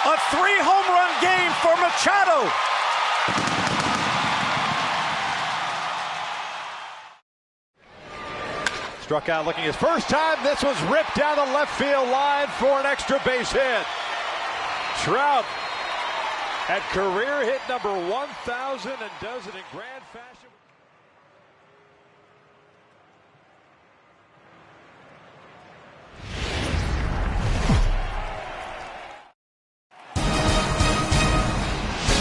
A 3-home-run game for Machado. Struck out looking his first time. This was ripped down the left field line for an extra base hit. Trout at career hit number 1,000 and does it in grand fashion.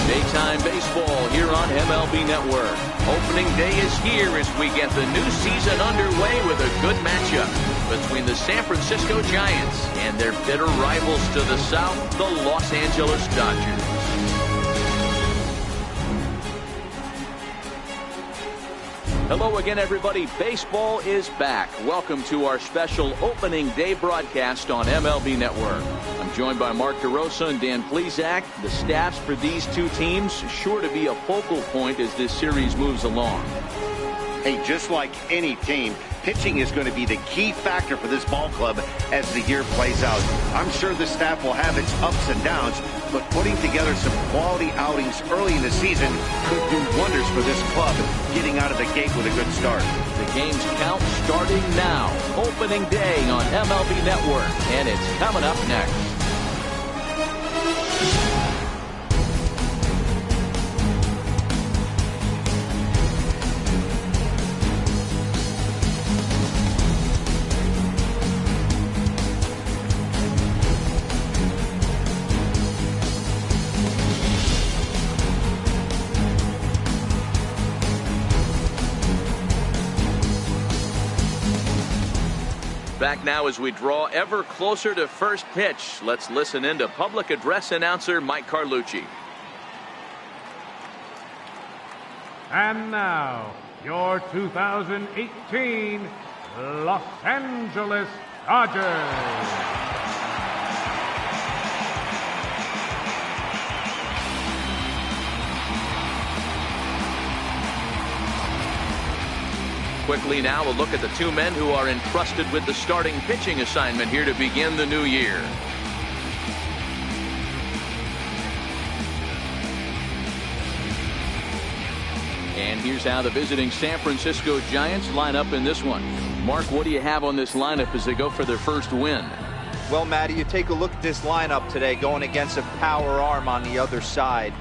Daytime baseball here on MLB Network. Opening day is here as we get the new season underway with a good matchup between the San Francisco Giants and their bitter rivals to the south, the Los Angeles Dodgers. Hello again, everybody. Baseball is back. Welcome to our special opening day broadcast on MLB Network. I'm joined by Mark DeRosa and Dan Plesac. The staffs for these two teams sure to be a focal point as this series moves along. Hey, just like any team, pitching is going to be the key factor for this ball club as the year plays out. I'm sure the staff will have its ups and downs, but putting together some quality outings early in the season could do wonders for this club getting out of the gate with a good start. The game's count starting now. Opening day on MLB Network, and it's coming up next. Back now as we draw ever closer to first pitch. Let's listen in to public address announcer Mike Carlucci. And now, your 2018 Los Angeles Dodgers. Quickly now, a look at the two men who are entrusted with the starting pitching assignment here to begin the new year. And here's how the visiting San Francisco Giants line up in this one. Mark, what do you have on this lineup as they go for their first win? Well, Matty, you take a look at this lineup today going against a power arm on the other side.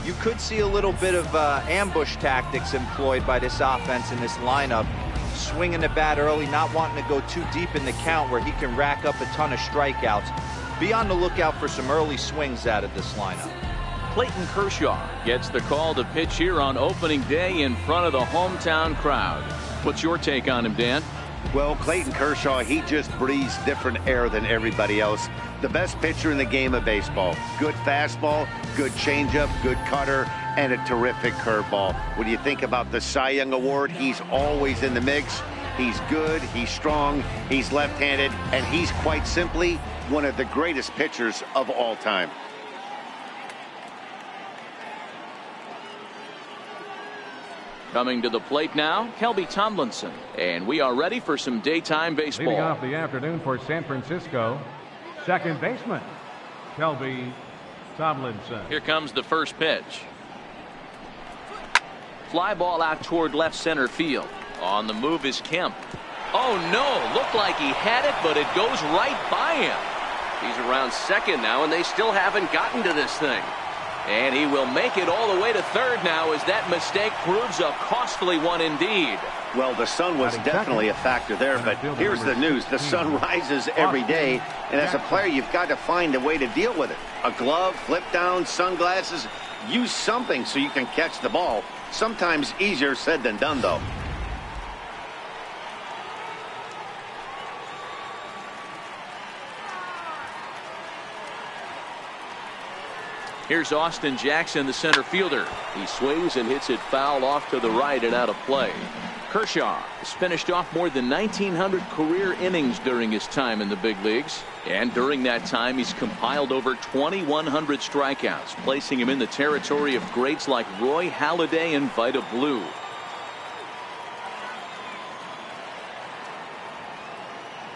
You could see a little bit of ambush tactics employed by this offense in this lineup. Swinging the bat early, not wanting to go too deep in the count where he can rack up a ton of strikeouts. Be on the lookout for some early swings out of this lineup. Clayton Kershaw gets the call to pitch here on opening day in front of the hometown crowd. What's your take on him, Dan? Well, Clayton Kershaw, he just breathes different air than everybody else. The best pitcher in the game of baseball. Good fastball, good changeup, good cutter, and a terrific curveball. When you think about the Cy Young Award, he's always in the mix. He's good, he's strong, he's left-handed, and he's quite simply one of the greatest pitchers of all time. Coming to the plate now, Kelby Tomlinson. And we are ready for some daytime baseball. Leading off the afternoon for San Francisco, second baseman, Kelby Tomlinson. Here comes the first pitch. Fly ball out toward left center field. On the move is Kemp. Oh no, looked like he had it, but it goes right by him. He's around second now, and they still haven't gotten to this thing. And he will make it all the way to third now as that mistake proves a costly one indeed. Well, the sun was definitely a factor there, but here's the news. The sun rises every day, and as a player, you've got to find a way to deal with it. A glove, flip down, sunglasses, use something so you can catch the ball. Sometimes easier said than done, though. Here's Austin Jackson, the center fielder. He swings and hits it foul off to the right and out of play. Kershaw has finished off more than 1,900 career innings during his time in the big leagues. And during that time, he's compiled over 2,100 strikeouts, placing him in the territory of greats like Roy Halladay and Vida Blue.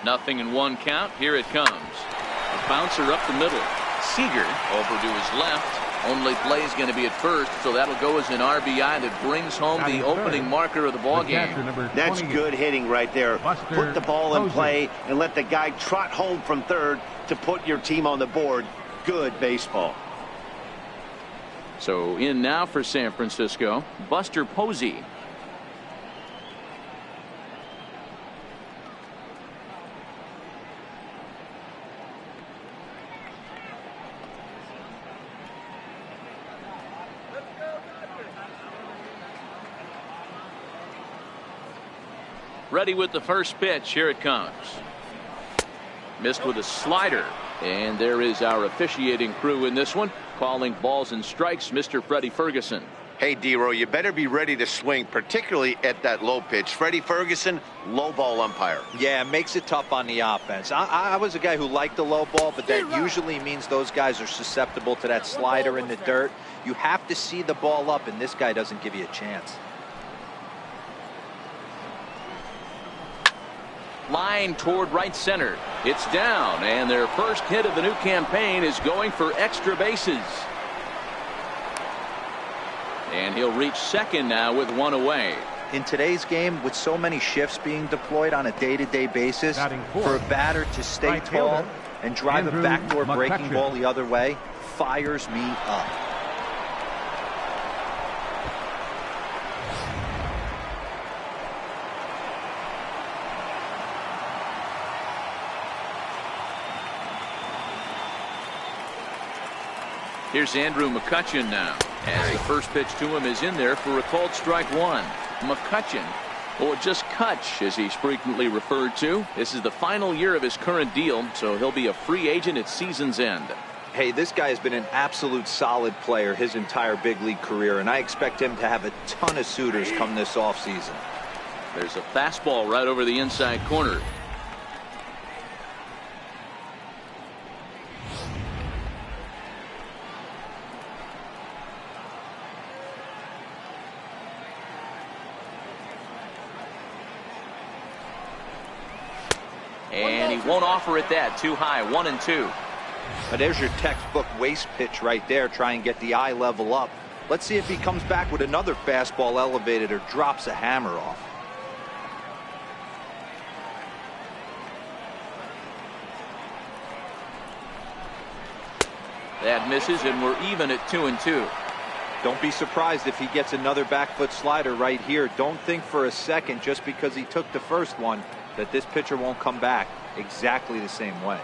Nothing in one count. Here it comes. A bouncer up the middle. Seager over to his left. Only play is going to be at first, so that'll go as an RBI that brings home the opening marker of the ball game. That's good hitting right there. Put the ball in play and let the guy trot home from third to put your team on the board. Good baseball. So in now for San Francisco, Buster Posey. Ready with the first pitch. Here it comes. Missed with a slider. And there is our officiating crew in this one, calling balls and strikes, Mr. Freddie Ferguson. Hey, D-Row, you better be ready to swing, particularly at that low pitch. Freddie Ferguson, low ball umpire. Yeah, it makes it tough on the offense. I was a guy who liked the low ball, but that usually means those guys are susceptible to that slider in the dirt. You have to see the ball up, and this guy doesn't give you a chance. Line toward right center. It's down, and their first hit of the new campaign is going for extra bases. And he'll reach second now with one away. In today's game, with so many shifts being deployed on a day-to-day basis, for a batter to stay tall and drive a backdoor breaking ball the other way fires me up. Here's Andrew McCutchen now, as the first pitch to him is in there for a called strike one. McCutchen, or just Kutch as he's frequently referred to. This is the final year of his current deal, so he'll be a free agent at season's end. Hey, this guy has been an absolute solid player his entire big league career, and I expect him to have a ton of suitors come this offseason. There's a fastball right over the inside corner. And he won't offer it that. Too high. 1-2. But there's your textbook waste pitch right there. Try and get the eye level up. Let's see if he comes back with another fastball elevated or drops a hammer off. That misses, and we're even at 2-2. Don't be surprised if he gets another back foot slider right here. Don't think for a second, just because he took the first one, that this pitcher won't come back exactly the same way.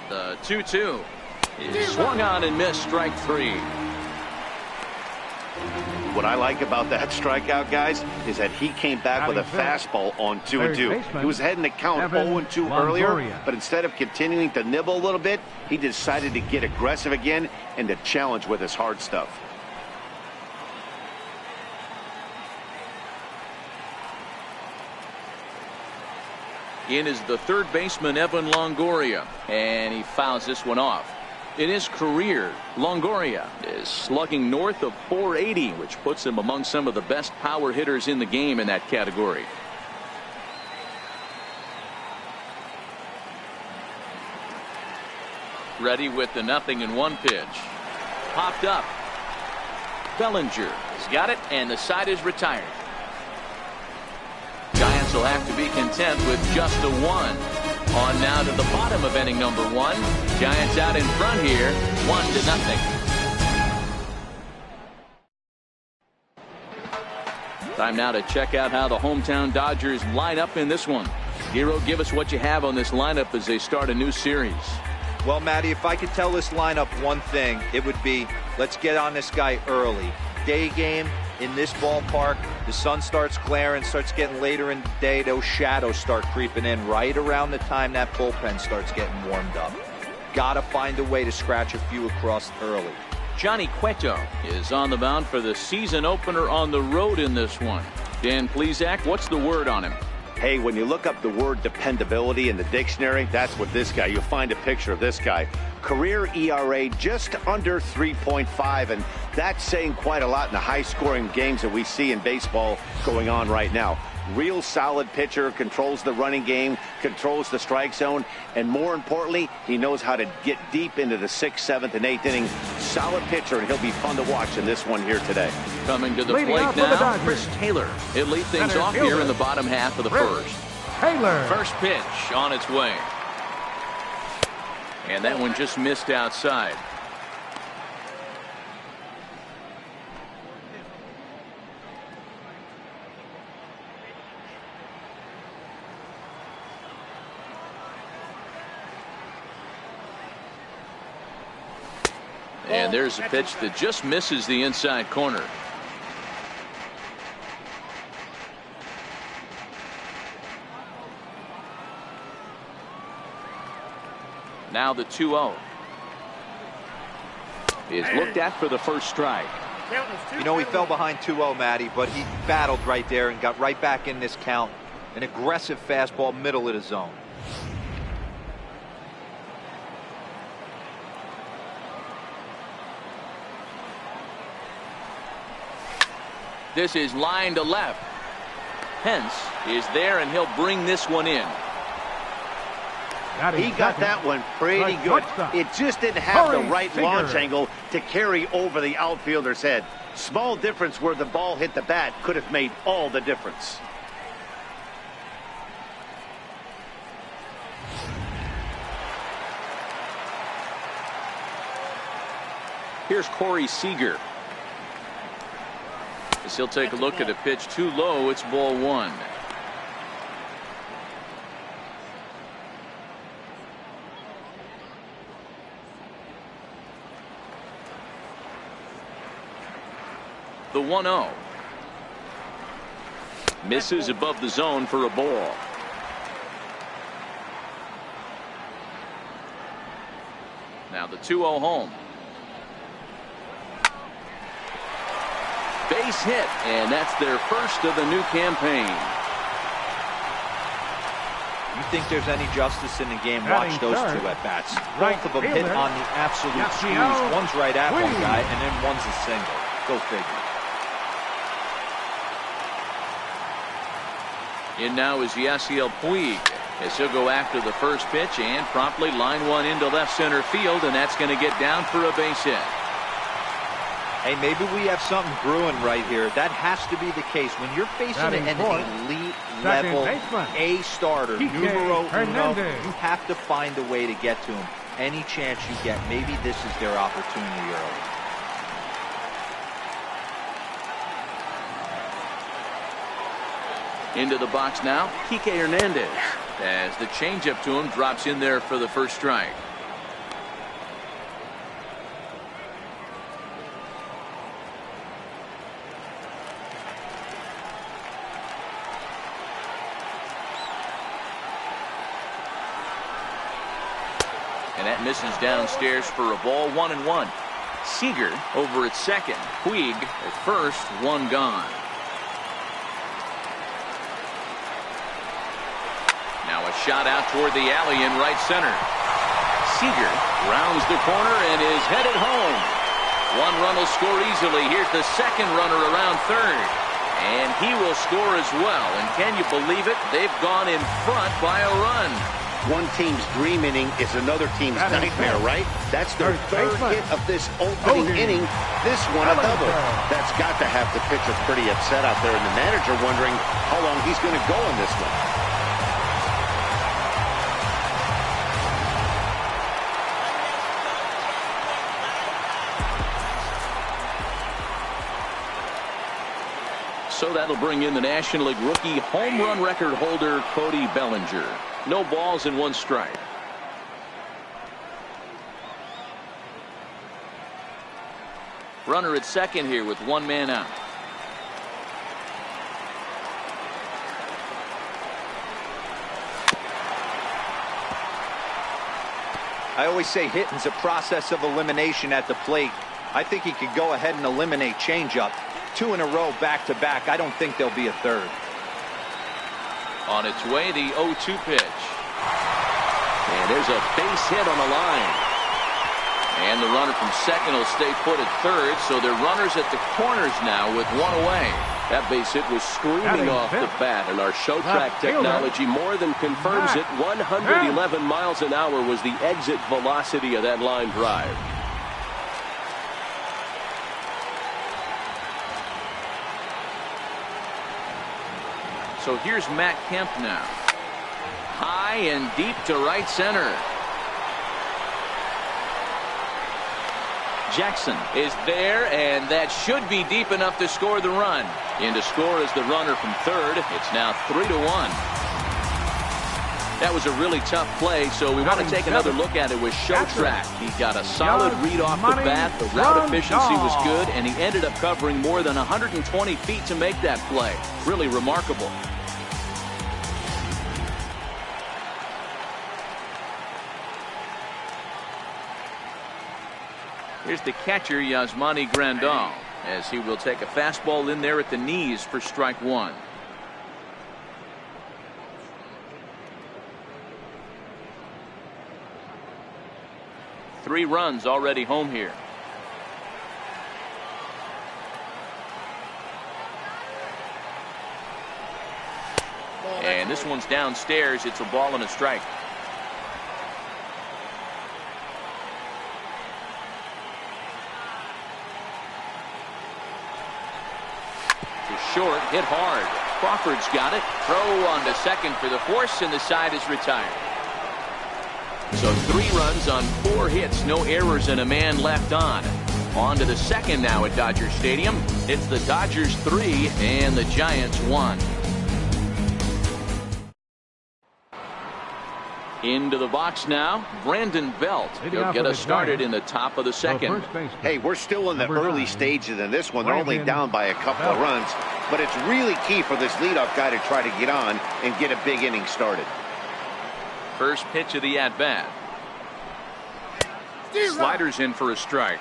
The 2-2 is swung on and missed. Strike three. What I like about that strikeout, guys, is that he came back with a fastball on 2-2. He was heading to count 0-2 earlier, but instead of continuing to nibble a little bit, he decided to get aggressive again and to challenge with his hard stuff. In is the third baseman, Evan Longoria, and he fouls this one off. In his career, Longoria is slugging north of .480, which puts him among some of the best power hitters in the game in that category. Ready with the 0-1 pitch. Popped up. Bellinger has got it, and the side is retired. Giants will have to be content with just a one. On now to the bottom of inning number one. Giants out in front here, 1-0. Time now to check out how the hometown Dodgers line up in this one. Hero, give us what you have on this lineup as they start a new series. Well, Matty, if I could tell this lineup one thing, it would be, let's get on this guy early. Day game in this ballpark, the sun starts glaring, starts getting later in the day, those shadows start creeping in right around the time that bullpen starts getting warmed up. Gotta find a way to scratch a few across early. Johnny Cueto is on the mound for the season opener on the road in this one. Dan Plesac, what's the word on him? Hey, when you look up the word dependability in the dictionary, that's what this guy, you'll find a picture of this guy. Career ERA just under 3.5, and that's saying quite a lot in the high-scoring games that we see in baseball going on right now. Real solid pitcher, controls the running game, controls the strike zone, and more importantly, he knows how to get deep into the 6th, 7th, and 8th inning. Solid pitcher, and he'll be fun to watch in this one here today. Coming to the plate now, Chris Taylor. He'll lead things off here in the bottom half of the first. Taylor. First pitch on its way. And that one just missed outside. And there's a pitch that just misses the inside corner. Now the 2-0 is looked at for the first strike. You know, he fell behind 2-0, Matty, but he battled right there and got right back in this count. An aggressive fastball, middle of the zone. This is line to left. Pence is there, and he'll bring this one in. He got that one pretty good. It just didn't have the right launch angle to carry over the outfielder's head. Small difference where the ball hit the bat could have made all the difference. Here's Corey Seager. As he'll take a look at a pitch too low, it's ball 1. The 1-0 misses above the zone for a ball. Now the 2-0 home. Base hit, and that's their first of the new campaign. You think there's any justice in the game? Watch those two at bats. Both of them hit on the absolute squeeze. One's right at one guy, and then one's a single. Go figure. In now is Yasiel Puig, as he'll go after the first pitch and promptly line one into left center field, and that's going to get down for a base hit. Hey, maybe we have something brewing right here. That has to be the case. When you're facing an elite level A starter, numero uno, you have to find a way to get to him. Any chance you get, maybe this is their opportunity early. Into the box now, Kike Hernandez, as the changeup to him drops in there for the first strike. And that misses downstairs for a ball, 1-1. Seager over at second. Puig at first, one gone. Now a shot out toward the alley in right center. Seager rounds the corner and is headed home. One run will score easily. Here's the second runner around third. And he will score as well. And can you believe it? They've gone in front by a run. One team's dream inning is another team's nightmare, right? That's their third hit of this opening inning. This one a double. That's got to have the pitcher pretty upset out there, and the manager wondering how long he's going to go in this one. So that'll bring in the National League rookie home run record holder Cody Bellinger. No balls and one strike. Runner at second here with one man out. I always say hitting's a process of elimination at the plate. I think he could go ahead and eliminate changeup. 2 in a row back-to-back. I don't think there'll be a third. On its way, the 0-2 pitch. And there's a base hit on the line. And the runner from second will stay put at third, so they're runners at the corners now with one away. That base hit was screaming off the bat, and our show track technology more than confirms it. 111 miles an hour was the exit velocity of that line drive. So here's Matt Kemp now. High and deep to right center. Jackson is there, and that should be deep enough to score the run. In to score is the runner from third. It's now 3-1. That was a really tough play, so we want to take another look at it with show track. He got a solid read off the bat. The route efficiency was good, and he ended up covering more than 120 feet to make that play. Really remarkable. Here's the catcher, Yasmani Grandal, as he will take a fastball in there at the knees for strike one. Three runs already home here. And this one's downstairs. It's a ball and a strike. Short, hit hard. Crawford's got it. Throw on to second for the force, and the side is retired. So 3 runs on 4 hits, no errors, and a man left on. On to the second now at Dodger Stadium. It's the Dodgers 3 and the Giants 1. Into the box now, Brandon Belt. He'll get us started in the top of the second. Hey, we're still in the early stages in this one. They're only down by a couple of runs, but it's really key for this leadoff guy to try to get on and get a big inning started. First pitch of the at-bat. Sliders in for a strike.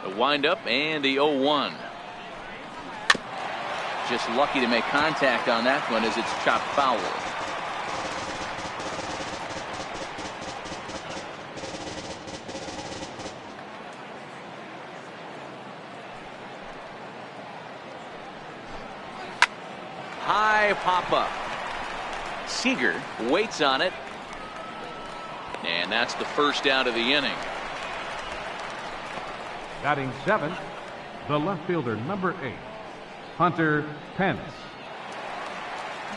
The windup and the 0-1. Just lucky to make contact on that one as it's chopped foul. High pop up. Seager waits on it. And that's the first out of the inning. Batting 7th, the left fielder, number 8, Hunter Pence.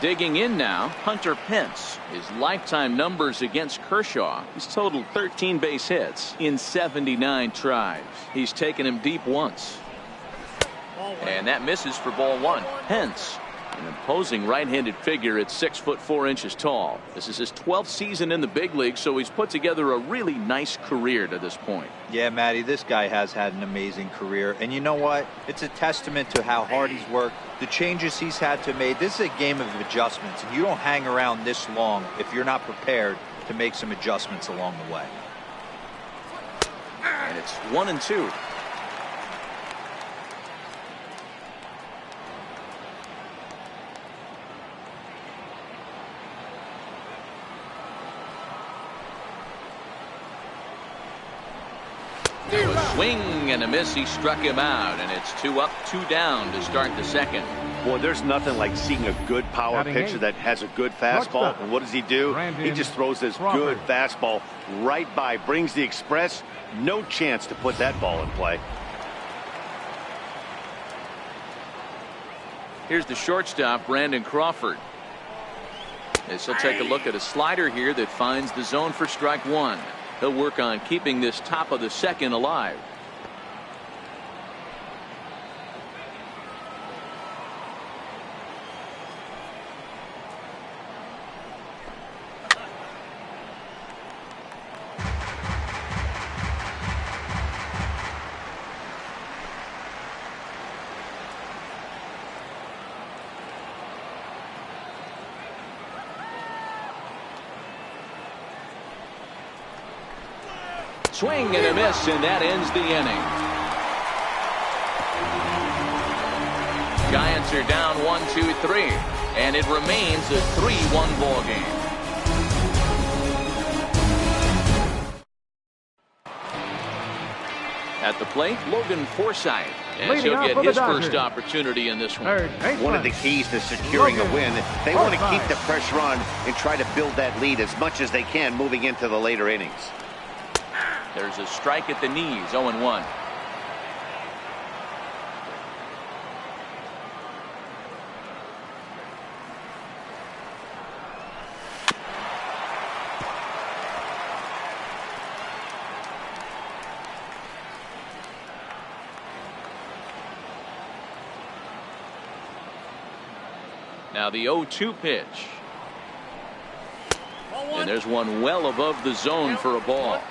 Digging in now, Hunter Pence. His lifetime numbers against Kershaw. He's totaled 13 base hits in 79 tries. He's taken him deep once. And that misses for ball 1. Pence, an imposing right-handed figure at 6'4" tall. This is his 12th season in the big league, so he's put together a really nice career to this point. Yeah, Matty, this guy has had an amazing career. And you know what? It's a testament to how hard he's worked, the changes he's had to make. This is a game of adjustments, and you don't hang around this long if you're not prepared to make some adjustments along the way. And it's 1-2. Swing and a miss. He struck him out, and it's 2 up, 2 down to start the second. Boy, there's nothing like seeing a good power pitcher that has a good fastball. And what does he do? He just throws this good fastball right by, brings the express. No chance to put that ball in play. Here's the shortstop, Brandon Crawford. As he'll take a look at a slider here that finds the zone for strike 1. He'll work on keeping this top of the second alive. Swing and a miss, and that ends the inning. Giants are down 1-2-3, and it remains a 3-1 ball game. At the plate, Logan Forsythe, as Leading he'll off get for the his first Dodgers, opportunity in this one. third baseman, One of the keys to securing a Logan win, they want to keep Forsythe. the pressure on and try to build that lead as much as they can moving into the later innings. There's a strike at the knees, 0-1. Now the 0-2 pitch. And there's one well above the zone for a ball.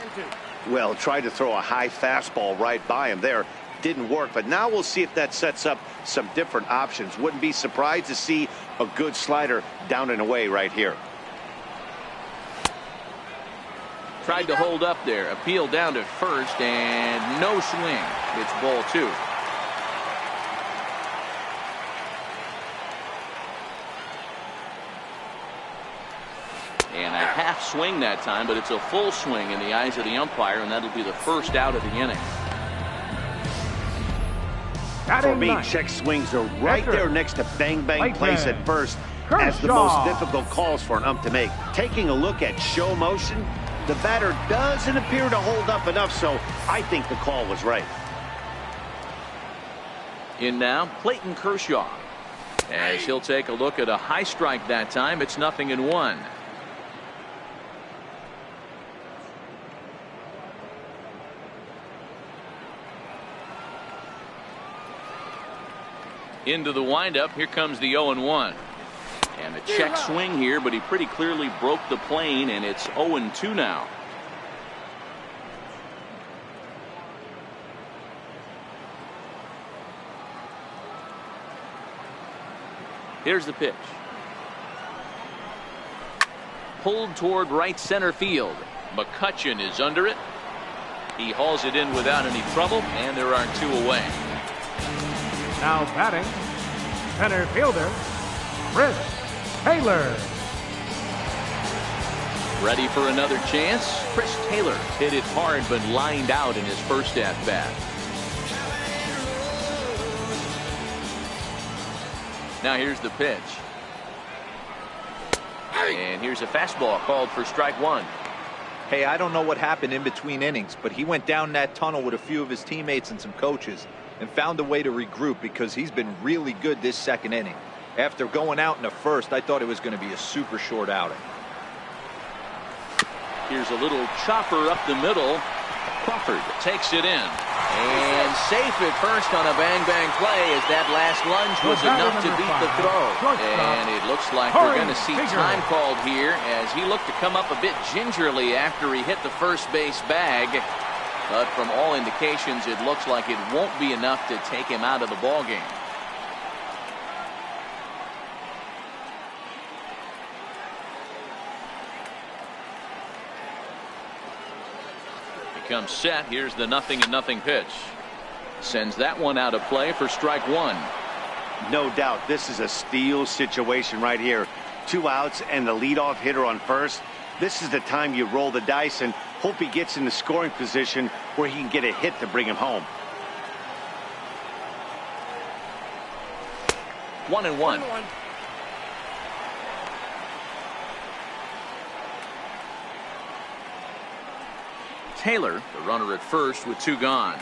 Well, tried to throw a high fastball right by him there. Didn't work, but now we'll see if that sets up some different options. Wouldn't be surprised to see a good slider down and away right here. Tried to hold up there. Appeal down to first and no swing. It's ball 2. And a half swing that time, but it's a full swing in the eyes of the umpire, and that'll be the first out of the inning. For me, check swings are right there next to bang bang plays at first as the most difficult calls for an ump to make. Taking a look at show motion, the batter doesn't appear to hold up enough, so I think the call was right. In now, Clayton Kershaw. As he'll take a look at a high strike that time, it's 0-1. Into the windup, here comes the 0-1. And a check swing here, but he pretty clearly broke the plane, and it's 0-2 now. Here's the pitch. Pulled toward right center field. McCutchen is under it. He hauls it in without any trouble, and there are 2 away. Now batting, center fielder, Chris Taylor. Ready for another chance? Chris Taylor hit it hard but lined out in his first at bat. Now here's the pitch. And here's a fastball called for strike 1. Hey, I don't know what happened in between innings, but he went down that tunnel with a few of his teammates and some coaches and found a way to regroup because he's been really good this second inning. After going out in the first, I thought it was going to be a super short outing. Here's a little chopper up the middle. Crawford takes it in. And safe at first on a bang-bang play as that last lunge was enough to beat the throw. And it looks like we're going to see time called here as he looked to come up a bit gingerly after he hit the first base bag. But from all indications, it looks like it won't be enough to take him out of the ballgame. Comes set. Here's the 0-0 pitch. Sends that one out of play for strike 1. No doubt this is a steal situation right here. 2 outs and the leadoff hitter on first. This is the time you roll the dice and hope he gets in the scoring position where he can get a hit to bring him home. 1-1. Taylor, the runner at first with 2 gone.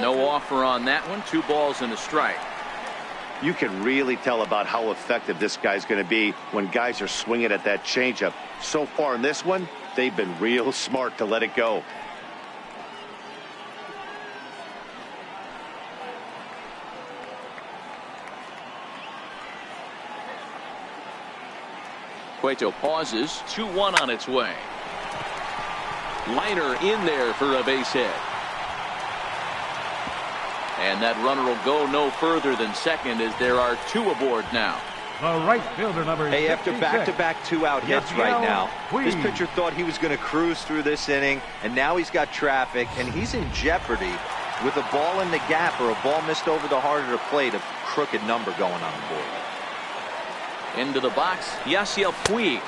No offer on that one. 2 balls and a strike. You can really tell about how effective this guy's going to be when guys are swinging at that changeup. So far in this one, they've been real smart to let it go. Cueto pauses. 2-1 on its way. Liner in there for a base hit. And that runner will go no further than second as there are 2 aboard now. The right fielder, number 66. Hey, after back-to-back 2-out hits right now, this pitcher thought he was going to cruise through this inning, and now he's got traffic, and he's in jeopardy with a ball in the gap or a ball missed over the heart of the plate, a crooked number going on the board. Into the box, Yasiel Puig.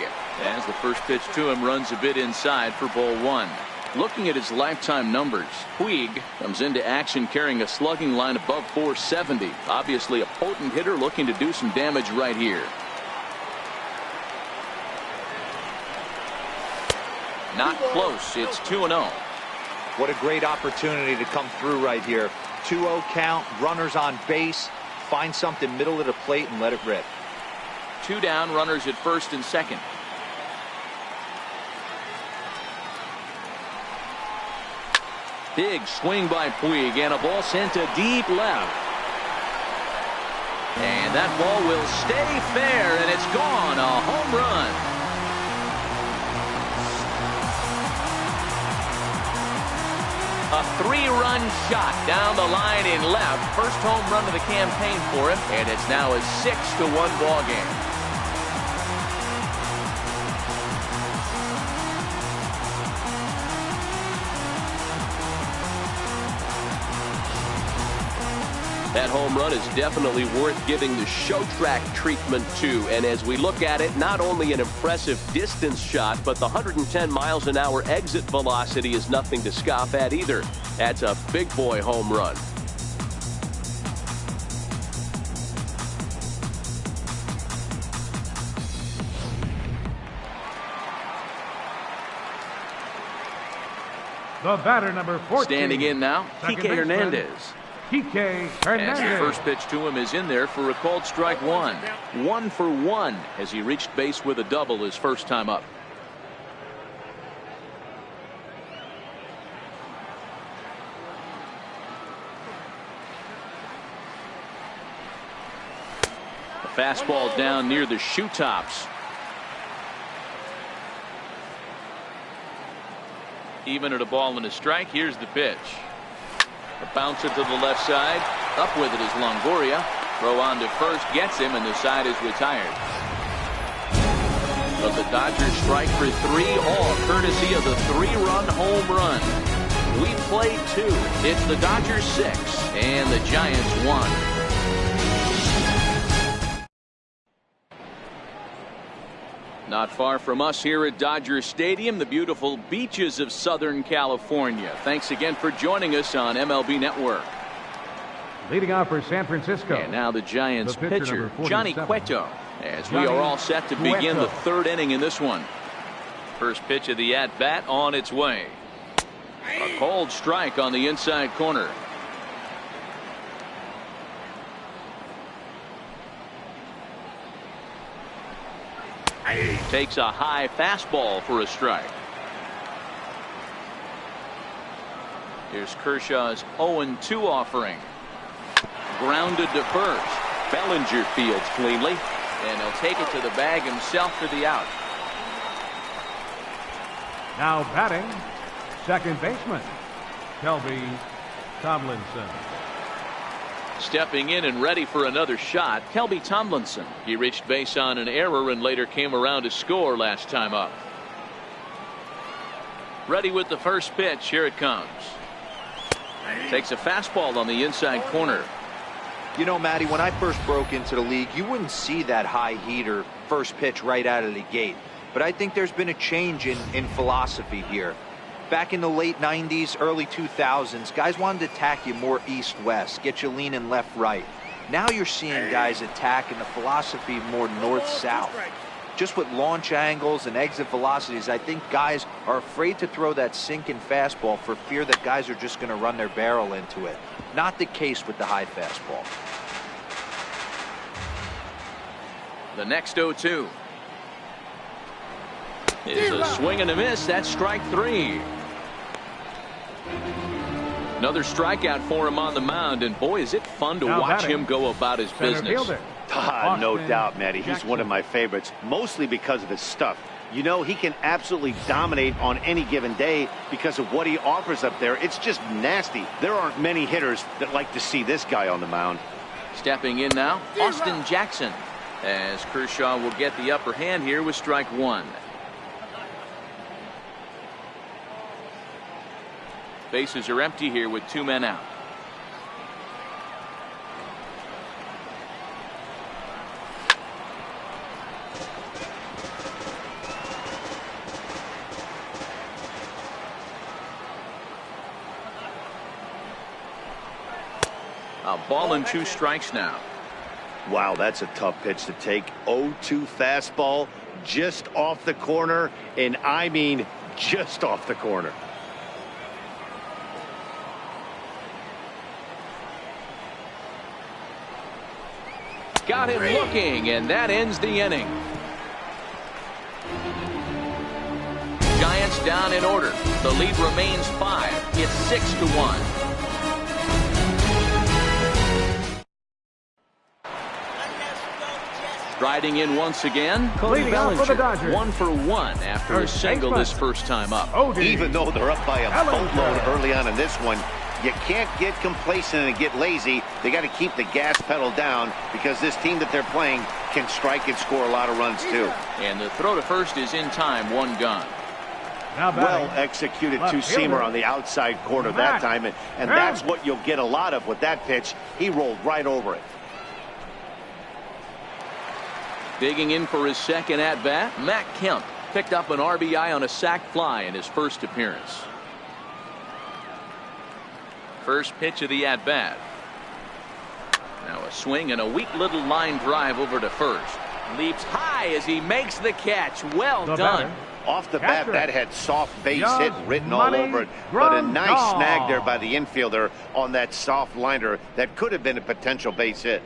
As the first pitch to him runs a bit inside for ball one. Looking at his lifetime numbers, Puig comes into action carrying a slugging line above 470. Obviously a potent hitter looking to do some damage right here. Not close. It's 2-0. What a great opportunity to come through right here. 2-0 count, runners on base. Find something middle of the plate and let it rip. 2 down, runners at first and second. Big swing by Puig and a ball sent to deep left. And that ball will stay fair, and it's gone. A home run. A 3-run shot down the line in left. First home run of the campaign for him, and it's now a 6-1 ball game. That home run is definitely worth giving the show track treatment to. And as we look at it, not only an impressive distance shot, but the 110 miles an hour exit velocity is nothing to scoff at either. That's a big boy home run. The batter, number 14. Standing in now, Kike Hernandez. Kike As the Hernandez. first pitch to him is in there for a called strike one. 1 for 1 as he reached base with a double his first time up. The fastball down near the shoe tops. Even at a ball and a strike. Here's the pitch. A bouncer to the left side. Up with it is Longoria. Throw on to first, gets him, and the side is retired. But the Dodgers strike for 3, all courtesy of the 3-run home run. We played 2. It's the Dodgers 6 and the Giants 1. Not far from us here at Dodger Stadium, the beautiful beaches of Southern California. Thanks again for joining us on MLB Network. Leading off for San Francisco. And now the Giants pitcher, Johnny Cueto, as we are all set to begin Cueto. the 3rd inning in this one. First pitch of the at-bat on its way. A cold strike on the inside corner. Takes a high fastball for a strike. Here's Kershaw's 0-2 offering. Grounded to first. Bellinger fields cleanly, and he'll take it to the bag himself for the out. Now batting, second baseman, Kelby Tomlinson. Stepping in and ready for another shot, Kelby Tomlinson. He reached base on an error and later came around to score last time up. Ready with the first pitch. Here it comes. Takes a fastball on the inside corner. You know, Matty, when I first broke into the league, you wouldn't see that high heater first pitch right out of the gate. But I think there's been a change in philosophy here. Back in the late 90s, early 2000s, guys wanted to attack you more east-west, get you leaning left-right. Now you're seeing guys attack in the philosophy more north-south. Just with launch angles and exit velocities, I think guys are afraid to throw that sinking fastball for fear that guys are just going to run their barrel into it. Not the case with the high fastball. The next 0-2 is a swing and a miss. That's strike 3. Another strikeout for him on the mound, and boy, is it fun to watch him go about his business. No doubt, Matty. He's one of my favorites, mostly because of his stuff. You know, he can absolutely dominate on any given day because of what he offers up there. It's just nasty. There aren't many hitters that like to see this guy on the mound. Stepping in now, Austin Jackson, as Kershaw will get the upper hand here with strike 1. Bases are empty here with 2 men out. A ball and 2 strikes now. Wow, that's a tough pitch to take. 0-2 fastball just off the corner, and I mean just off the corner. Got him looking, and that ends the inning. Giants down in order. The lead remains 5. It's 6-1. Striding in once again, Cody Bellinger, 1 for 1 after a single this first time up. Even though they're up by a boatload early on in this one, you can't get complacent and get lazy. They got to keep the gas pedal down because this team that they're playing can strike and score a lot of runs too. And the throw to first is in time, 1 gone. Well executed two-seamer on the outside corner that time, and that's what you'll get a lot of with that pitch. He rolled right over it. Digging in for his second at-bat, Matt Kemp picked up an RBI on a sac fly in his first appearance. First pitch of the at-bat. Now a swing and a weak little line drive over to first. Leaps high as he makes the catch. Well done. Off the bat, that had soft base hit written all over it, but a nice snag there by the infielder on that soft liner that could have been a potential base hit.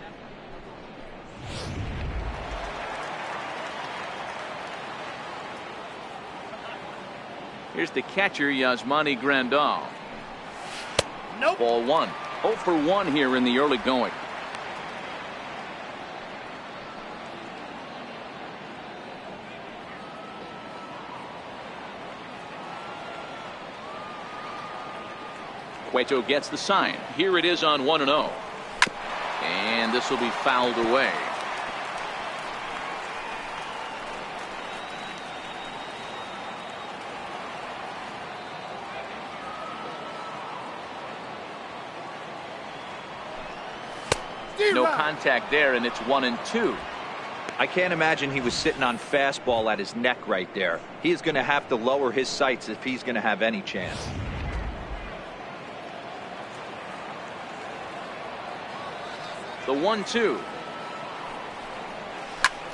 Here's the catcher, Yasmani Grandal. Nope. Ball 1. 0 for 1 here in the early going. Cueto gets the sign. Here it is on 1-0. And this will be fouled away. No contact there, and it's 1-2. I can't imagine he was sitting on fastball at his neck right there. He is going to have to lower his sights if he's going to have any chance. The 1-2.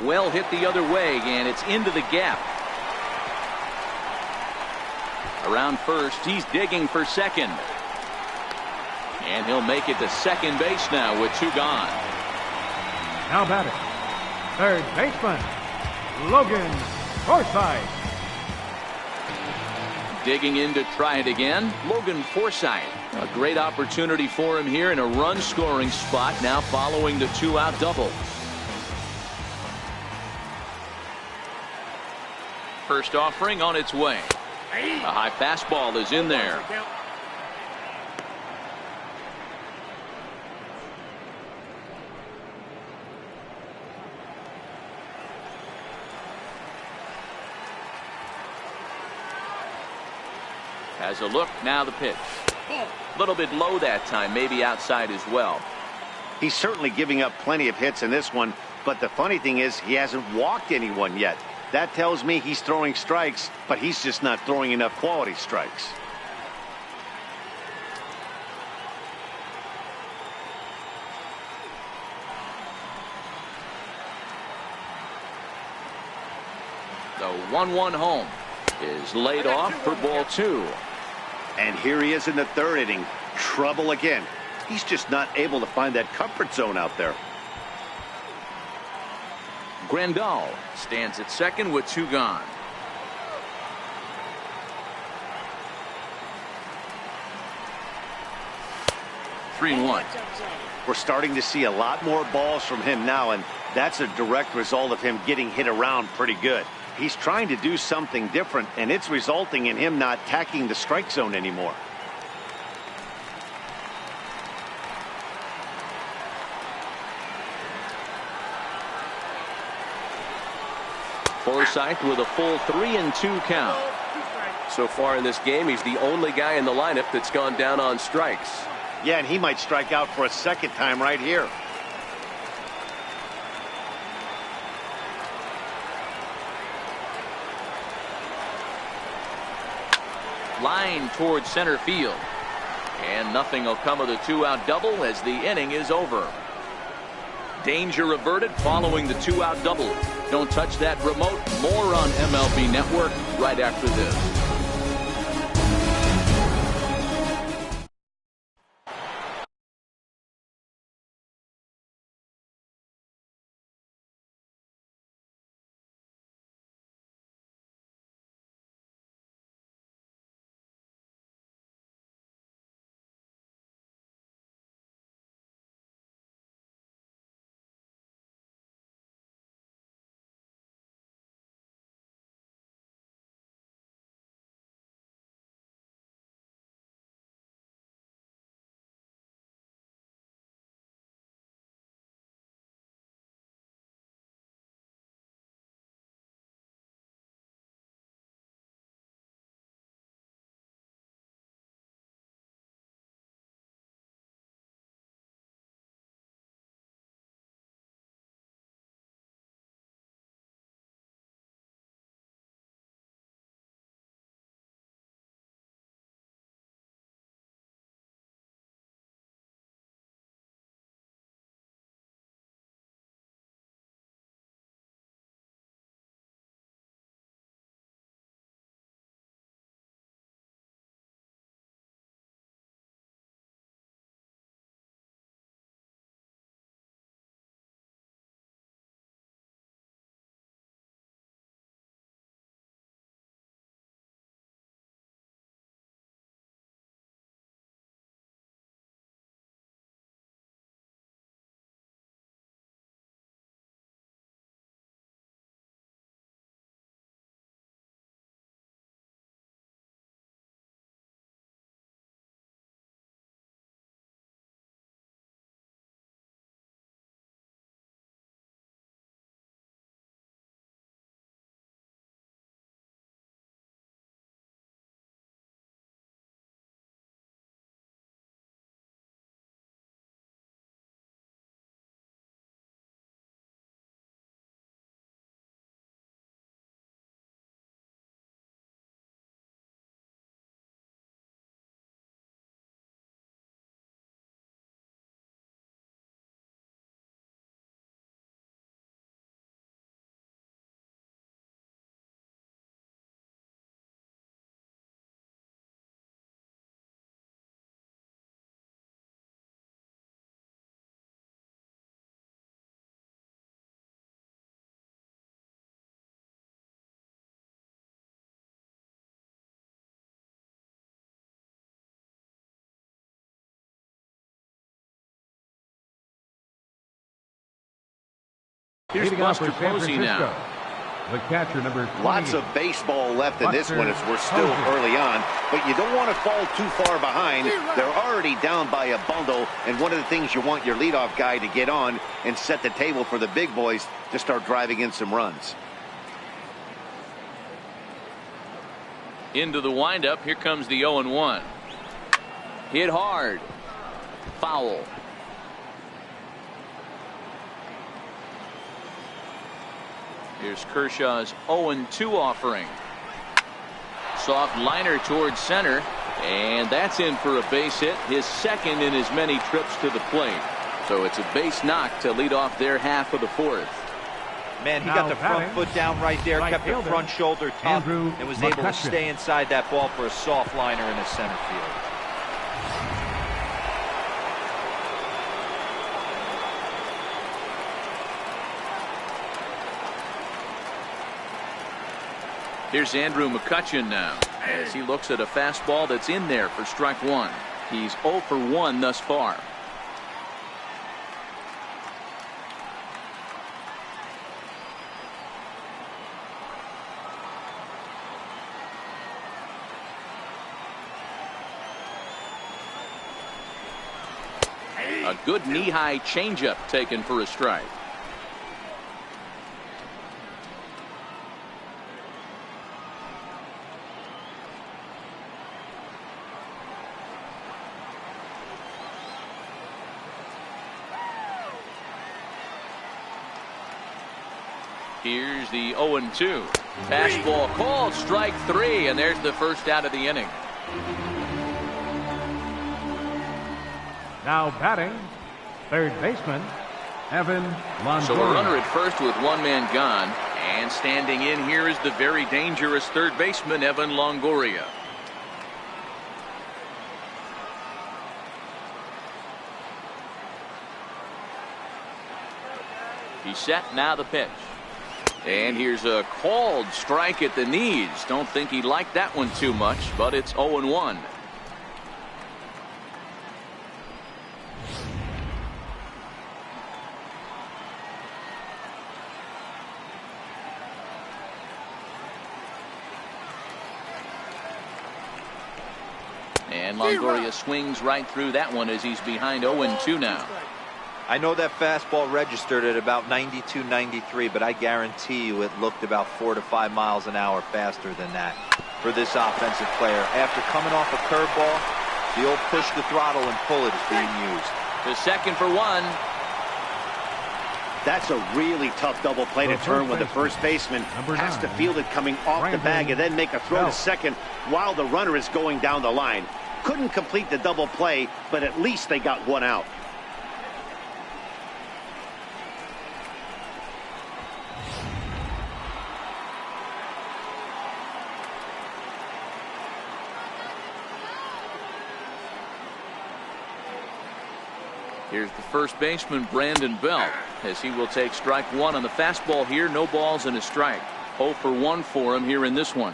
Well hit the other way, and it's into the gap. Around first, he's digging for second. And he'll make it to second base now with 2 gone. Now batting, third baseman, Logan Forsythe. Digging in to try it again, Logan Forsythe. A great opportunity for him here in a run-scoring spot now following the 2-out double. First offering on its way. A high fastball is in there. Has a look, now the pitch. A little bit low that time, maybe outside as well. He's certainly giving up plenty of hits in this one, but the funny thing is he hasn't walked anyone yet. That tells me he's throwing strikes, but he's just not throwing enough quality strikes. The 1-1 home is laid off for ball 2. And here he is in the third inning. Trouble again. He's just not able to find that comfort zone out there. Grandal stands at second with 2 gone. (3-1). We're starting to see a lot more balls from him now, and that's a direct result of him getting hit around pretty good. He's trying to do something different, and it's resulting in him not attacking the strike zone anymore. Forsythe with a full 3-2 count. So far in this game, he's the only guy in the lineup that's gone down on strikes. Yeah, and he might strike out for a second time right here. Line towards center field. And nothing will come of the 2-out double as the inning is over. Danger averted following the 2-out double. Don't touch that remote. More on MLB Network right after this. Here's Buster Posey now. The catcher, number 20. Lots of baseball left in this one as we're still early on, but you don't want to fall too far behind. They're already down by a bundle, and one of the things you want your leadoff guy to get on and set the table for the big boys to start driving in some runs. Into the windup. Here comes the 0-1. Hit hard. Foul. Here's Kershaw's 0-2 offering. Soft liner towards center, and that's in for a base hit, his second in as many trips to the plate. So it's a base knock to lead off their half of the fourth. Man, he got the front foot down right there, kept the front shoulder tough, and was able to stay inside that ball for a soft liner in the center field. Here's Andrew McCutchen now as he looks at a fastball that's in there for strike one. He's 0 for 1 thus far. A good knee-high changeup taken for a strike. Here's the 0-2. Fastball called, strike 3, and there's the first out of the inning. Now batting, third baseman, Evan Longoria. So a runner at first with one man gone. And standing in here is the very dangerous third baseman, Evan Longoria. He's set, now the pitch. And here's a called strike at the knees. Don't think he liked that one too much, but it's 0-1. And Longoria swings right through that one as he's behind 0-2 now. I know that fastball registered at about 92, 93, but I guarantee you it looked about 4 to 5 miles an hour faster than that for this offensive player. After coming off a curveball, the old push the throttle and pull it is being used. To second for one. That's a really tough double play to turn when the first baseman has to field it coming off the bag and then make a throw to second while the runner is going down the line. Couldn't complete the double play, but at least they got one out. Here's the first baseman, Brandon Belt, as he will take strike one on the fastball here. No balls and a strike. 0 for 1 for him here in this one.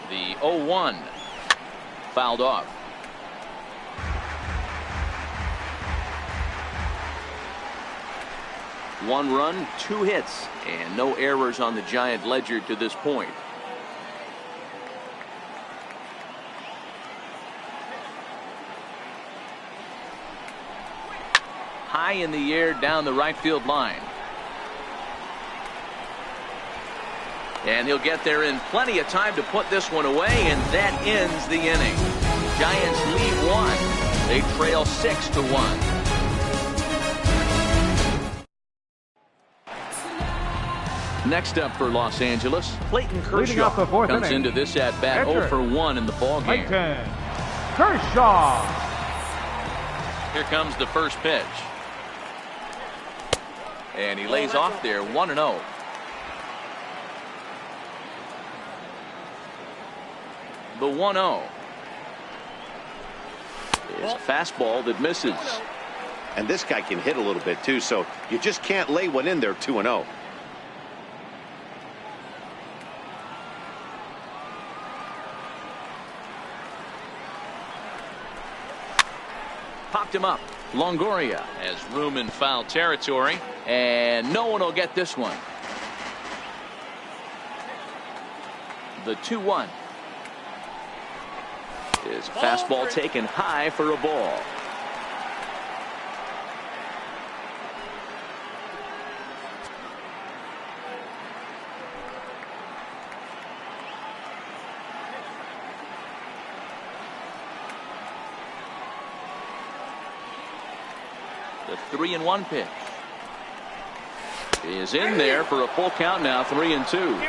The 0-1 fouled off. One run, 2 hits, and no errors on the Giant ledger to this point. High in the air down the right field line. And he'll get there in plenty of time to put this one away, and that ends the inning. Giants lead 1. They trail 6-1. Next up for Los Angeles, Clayton Kershaw comes into this at bat 0 for 1 in the ball game. Clayton Kershaw. Here comes the first pitch. And he lays off there 1-0. The 1-0 is a fastball that misses. And this guy can hit a little bit too, so you just can't lay one in there 2-0. Popped him up. Longoria has room in foul territory, and no one will get this one. The 2-1 is fastball taken high for a ball. The 3-1 pitch is in there for a full count now. 3-2.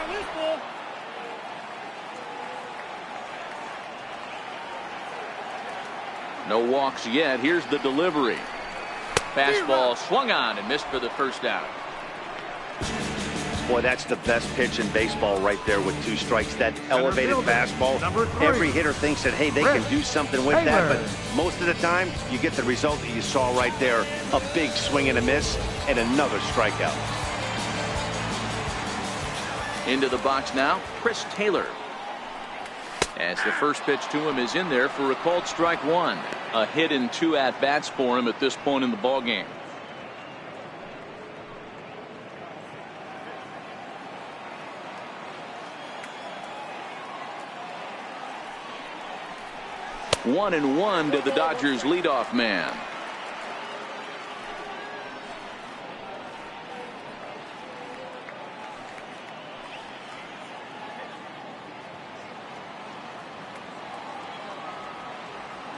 No walks yet. Here's the delivery. Fastball swung on and missed for the first out. Boy, that's the best pitch in baseball right there with 2 strikes. That elevated fastball. Every hitter thinks that, hey, they can do something with that, but most of the time you get the result that you saw right there. A big swing and a miss and another strikeout. Into the box now, Chris Taylor. As the first pitch to him is in there for a called strike 1. A hit in 2 at-bats for him at this point in the ball game. 1-1 to the Dodgers leadoff man.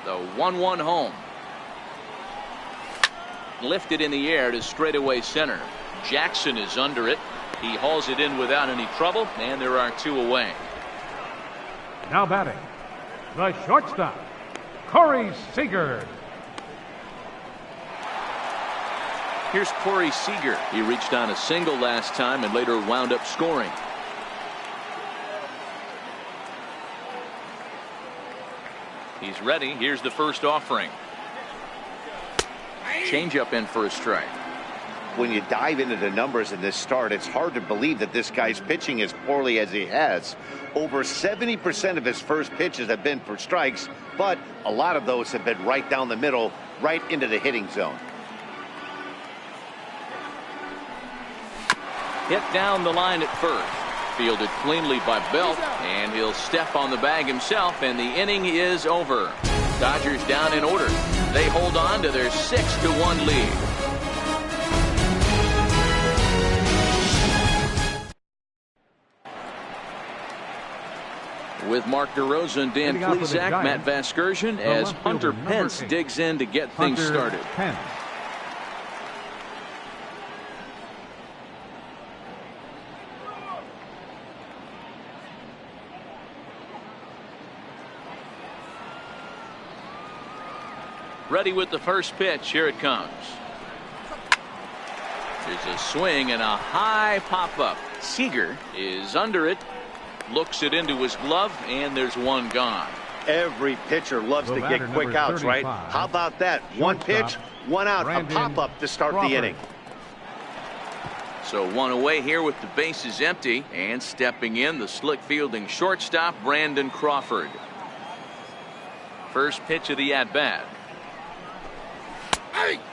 The 1-1 home. Lifted in the air to straightaway center. Jackson is under it. He hauls it in without any trouble, and there are 2 away. Now batting, the shortstop, Corey Seager. Here's Corey Seager. He reached on a single last time and later wound up scoring. He's ready. Here's the first offering. Changeup in for a strike. When you dive into the numbers in this start, it's hard to believe that this guy's pitching as poorly as he has. Over 70% of his first pitches have been for strikes, but a lot of those have been right down the middle, right into the hitting zone. Hit down the line at first. Fielded cleanly by Belt, and he'll step on the bag himself, and the inning is over. Dodgers down in order. They hold on to their 6-1 lead. With Mark DeRosa and Dan Plesac, Matt Vasgersian, as Hunter Pence digs in to get things started. Ready with the first pitch. Here it comes. There's a swing and a high pop-up. Seager is under it. Looks it into his glove, and there's one gone. Every pitcher loves to get quick outs, right? How about that? One pitch, one out, a pop-up to start the inning. So 1 away here with the bases empty, and stepping in, the slick fielding shortstop, Brandon Crawford. First pitch of the at-bat.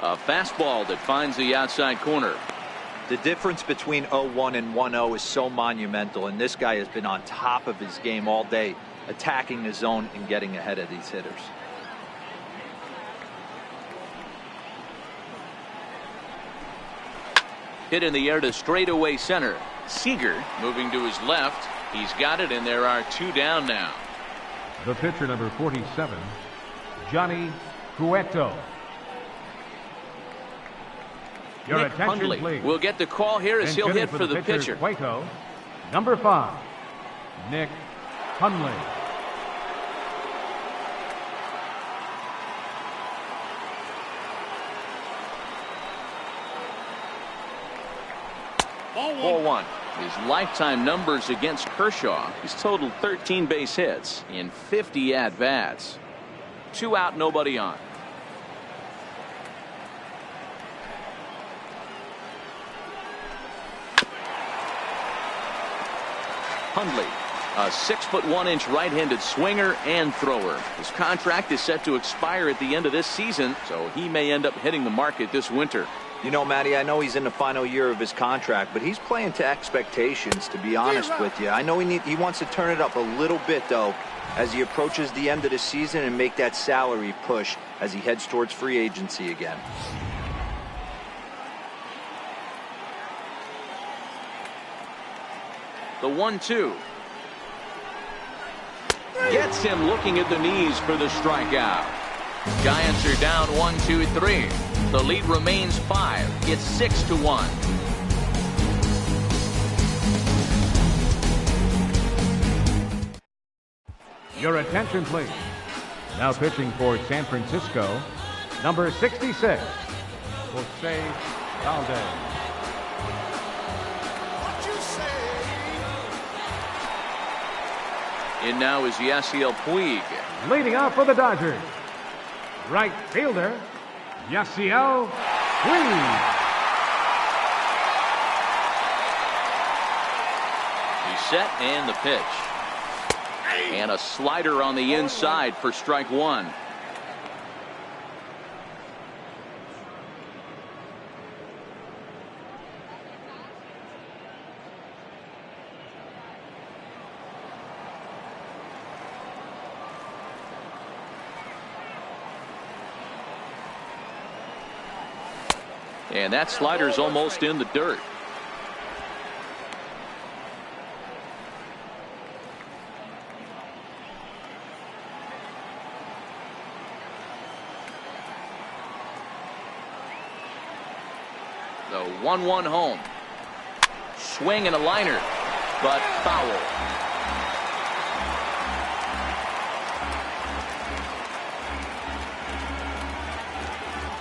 A fastball that finds the outside corner. The difference between 0-1 and 1-0 is so monumental, and this guy has been on top of his game all day, attacking the zone and getting ahead of these hitters. Hit in the air to straightaway center. Seager moving to his left. He's got it, and there are 2 down now. The pitcher, number 47, Johnny Cueto. Your Nick attention, Hundley please. will get the call here as he'll hit for the pitcher. Cueto, number 5, Nick Hundley. Ball 1. His lifetime numbers against Kershaw. He's totaled 13 base hits in 50 at-bats. 2 out, nobody on. Hundley, a 6'1" right-handed swinger and thrower. His contract is set to expire at the end of this season, so he may end up hitting the market this winter. You know, Matty, I know he's in the final year of his contract, but he's playing to expectations, to be honest with you. I know he wants to turn it up a little bit, though, as he approaches the end of the season and make that salary push as he heads towards free agency again. The 1-2. Gets him looking at the knees for the strikeout. Giants are down 1-2-3. The lead remains 5. It's 6-1. Your attention, please. Now pitching for San Francisco, number 66, Jose Valdez. In now is Yasiel Puig. Leading off for the Dodgers, right fielder, Yasiel Puig. He's set, and the pitch. And a slider on the inside for strike 1. And that slider's almost in the dirt. The 1-1 home. Swing and a liner, but foul.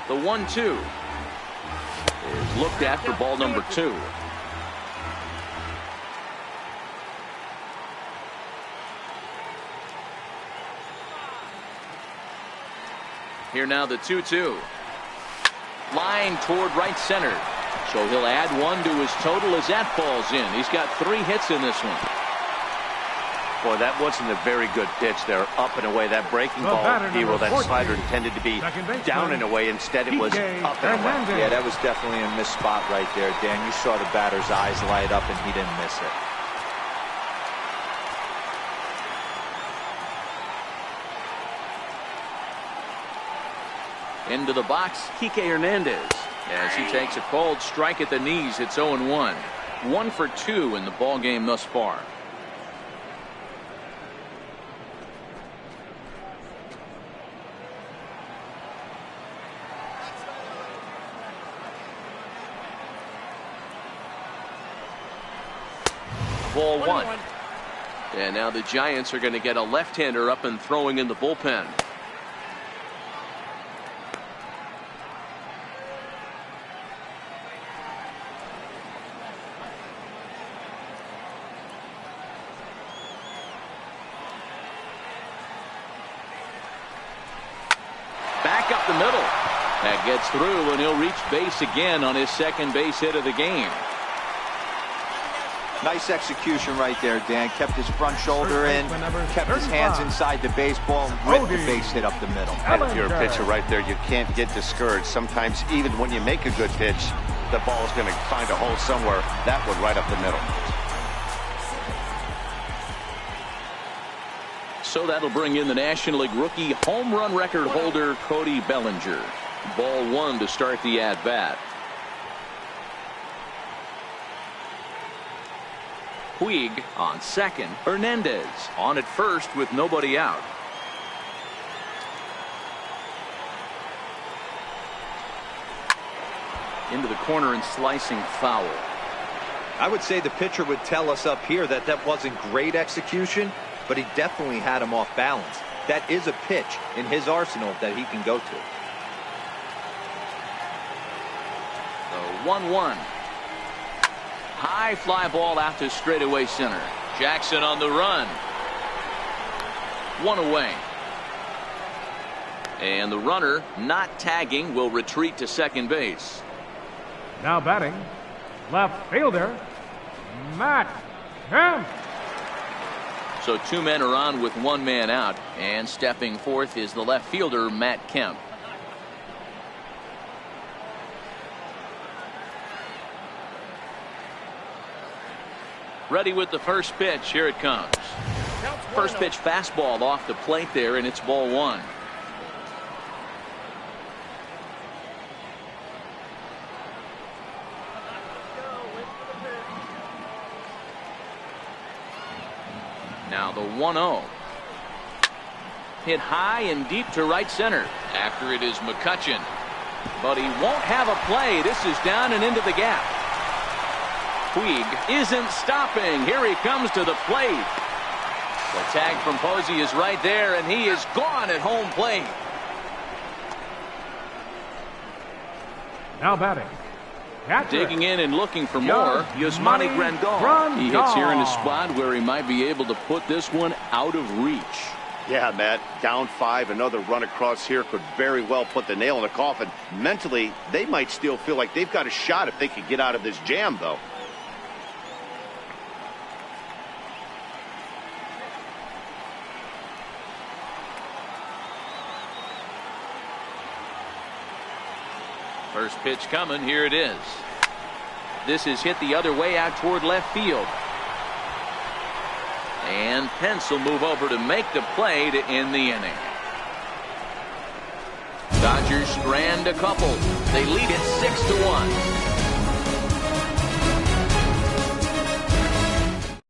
The 1-2 is looked at for ball number 2. Here now the 2-2. Line toward right center. So he'll add 1 to his total as that falls in. He's got 3 hits in this one. Boy, that wasn't a very good pitch there. Up and away. That breaking ball, Hero, that slider intended to be down and away. Instead, it was up and away. Yeah, that was definitely a missed spot right there, Dan. You saw the batter's eyes light up, and he didn't miss it. Into the box, Kike Hernandez. As he takes a cold strike at the knees, it's 0-1. 1 for 2 in the ball game thus far. Ball 1. And now the Giants are going to get a left-hander up and throwing in the bullpen. Back up the middle. That gets through, and he'll reach base again on his second base hit of the game. Nice execution right there, Dan. Kept his front shoulder in, kept his hands inside the baseball, and ripped the base hit up the middle. And if you're a pitcher right there, you can't get discouraged. Sometimes even when you make a good pitch, the ball is going to find a hole somewhere. That one right up the middle. So that'll bring in the National League rookie home run record holder Cody Bellinger. Ball 1 to start the at-bat. Puig on second. Hernandez on at first with nobody out. Into the corner and slicing foul. I would say the pitcher would tell us up here that that wasn't great execution, but he definitely had him off balance. That is a pitch in his arsenal that he can go to. The 1-1. High fly ball out to straightaway center. Jackson on the run. 1 away. And the runner, not tagging, will retreat to second base. Now batting, left fielder, Matt Kemp. So 2 men are on with 1 man out, and stepping forth is the left fielder, Matt Kemp. Ready with the first pitch. Here it comes. First pitch fastball off the plate there, and it's ball 1. Now the 1-0. Hit high and deep to right center. After it is McCutchen. But he won't have a play. This is down and into the gap. Puig isn't stopping. Here he comes to the plate. The tag from Posey is right there, and he is gone at home plate. Now batting, catcher. Digging in and looking for more, Yasmani Grandal. He hits here in a spot where he might be able to put this one out of reach. Yeah, Matt, down 5, another run across here could very well put the nail in the coffin. Mentally, they might still feel like they've got a shot if they could get out of this jam, though. First pitch coming. Here it is. This is hit the other way out toward left field. And Pence will move over to make the play to end the inning. Dodgers strand a couple. They lead it 6-1.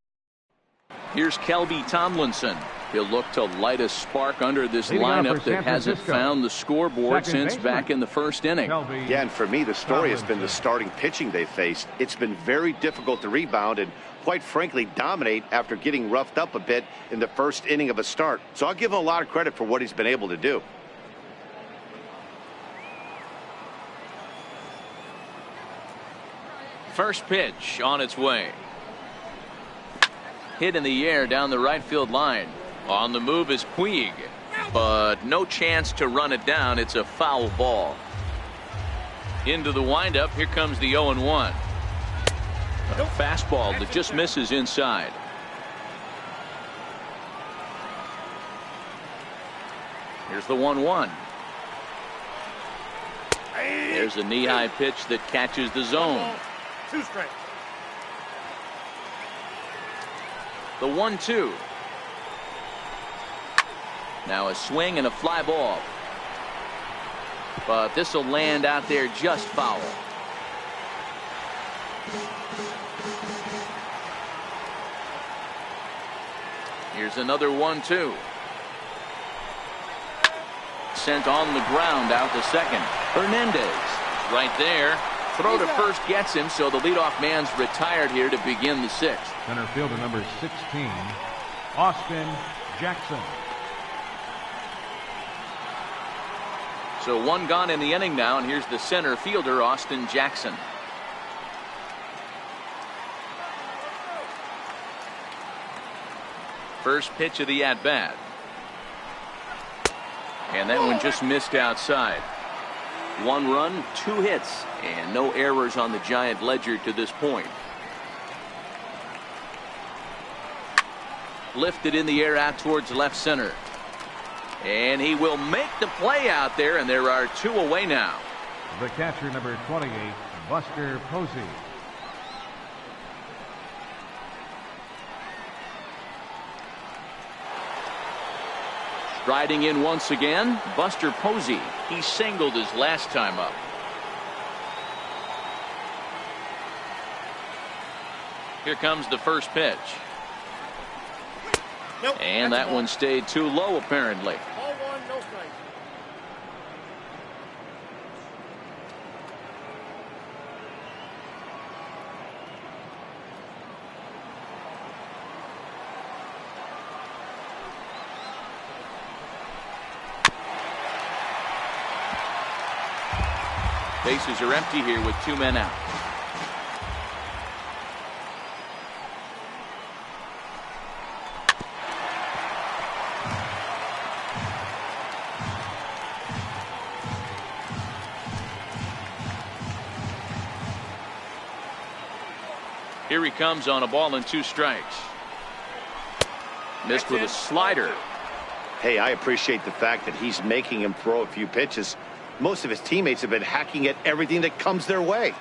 Here's Kelby Tomlinson. He'll look to light a spark under this Leading off lineup for San that hasn't Francisco, found the scoreboard second since baseman, back in the first inning. Yeah, and for me, the story has been the starting pitching they faced. It's been very difficult to rebound and, quite frankly, dominate after getting roughed up a bit in the first inning of a start. So I'll give him a lot of credit for what he's been able to do. First pitch on its way. Hit in the air down the right field line. On the move is Puig, but no chance to run it down. It's a foul ball. Into the windup. Here comes the 0-1. A fastball that just misses inside. Here's the 1-1. There's a knee-high pitch that catches the zone. 2 strikes. The 1-2. Now a swing and a fly ball. But this will land out there just foul. Here's another 1-2. Sent on the ground out to second. Hernandez right there. Throw to first gets him, so the leadoff man's retired here to begin the 6th. Center fielder number 16, Austin Jackson. So 1 gone in the inning now, and here's the center fielder, Austin Jackson. First pitch of the at-bat. And that one just missed outside. 1 run, 2 hits, and no errors on the Giant ledger to this point. Lifted in the air out towards left center. And he will make the play out there, and there are 2 away now. The catcher number 28, Buster Posey. Striding in once again, Buster Posey. He singled his last time up. Here comes the first pitch. Nope, and that one stayed too low, apparently. Ball 1, no strikes. Bases are empty here with 2 men out. Here he comes on a ball and 2 strikes. Missed with a slider. Hey, I appreciate the fact that he's making him throw a few pitches. Most of his teammates have been hacking at everything that comes their way.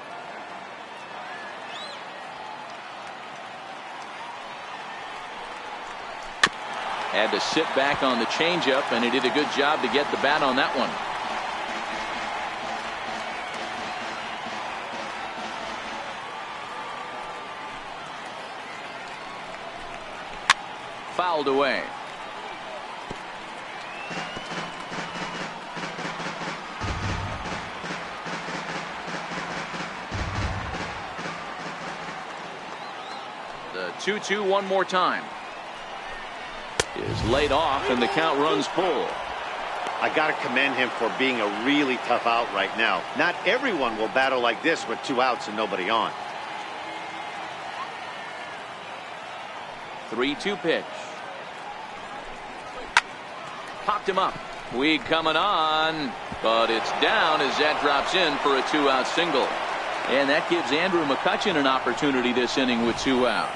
Had to sit back on the changeup, and he did a good job to get the bat on that one. Fouled away. The 2-2 one more time. Is laid off, and the count runs full. I got to commend him for being a really tough out right now. Not everyone will battle like this with 2 outs and nobody on. 3-2 pitch. Popped him up. Puig coming on, but it's down as that drops in for a 2-out single. And that gives Andrew McCutchen an opportunity this inning with 2 out.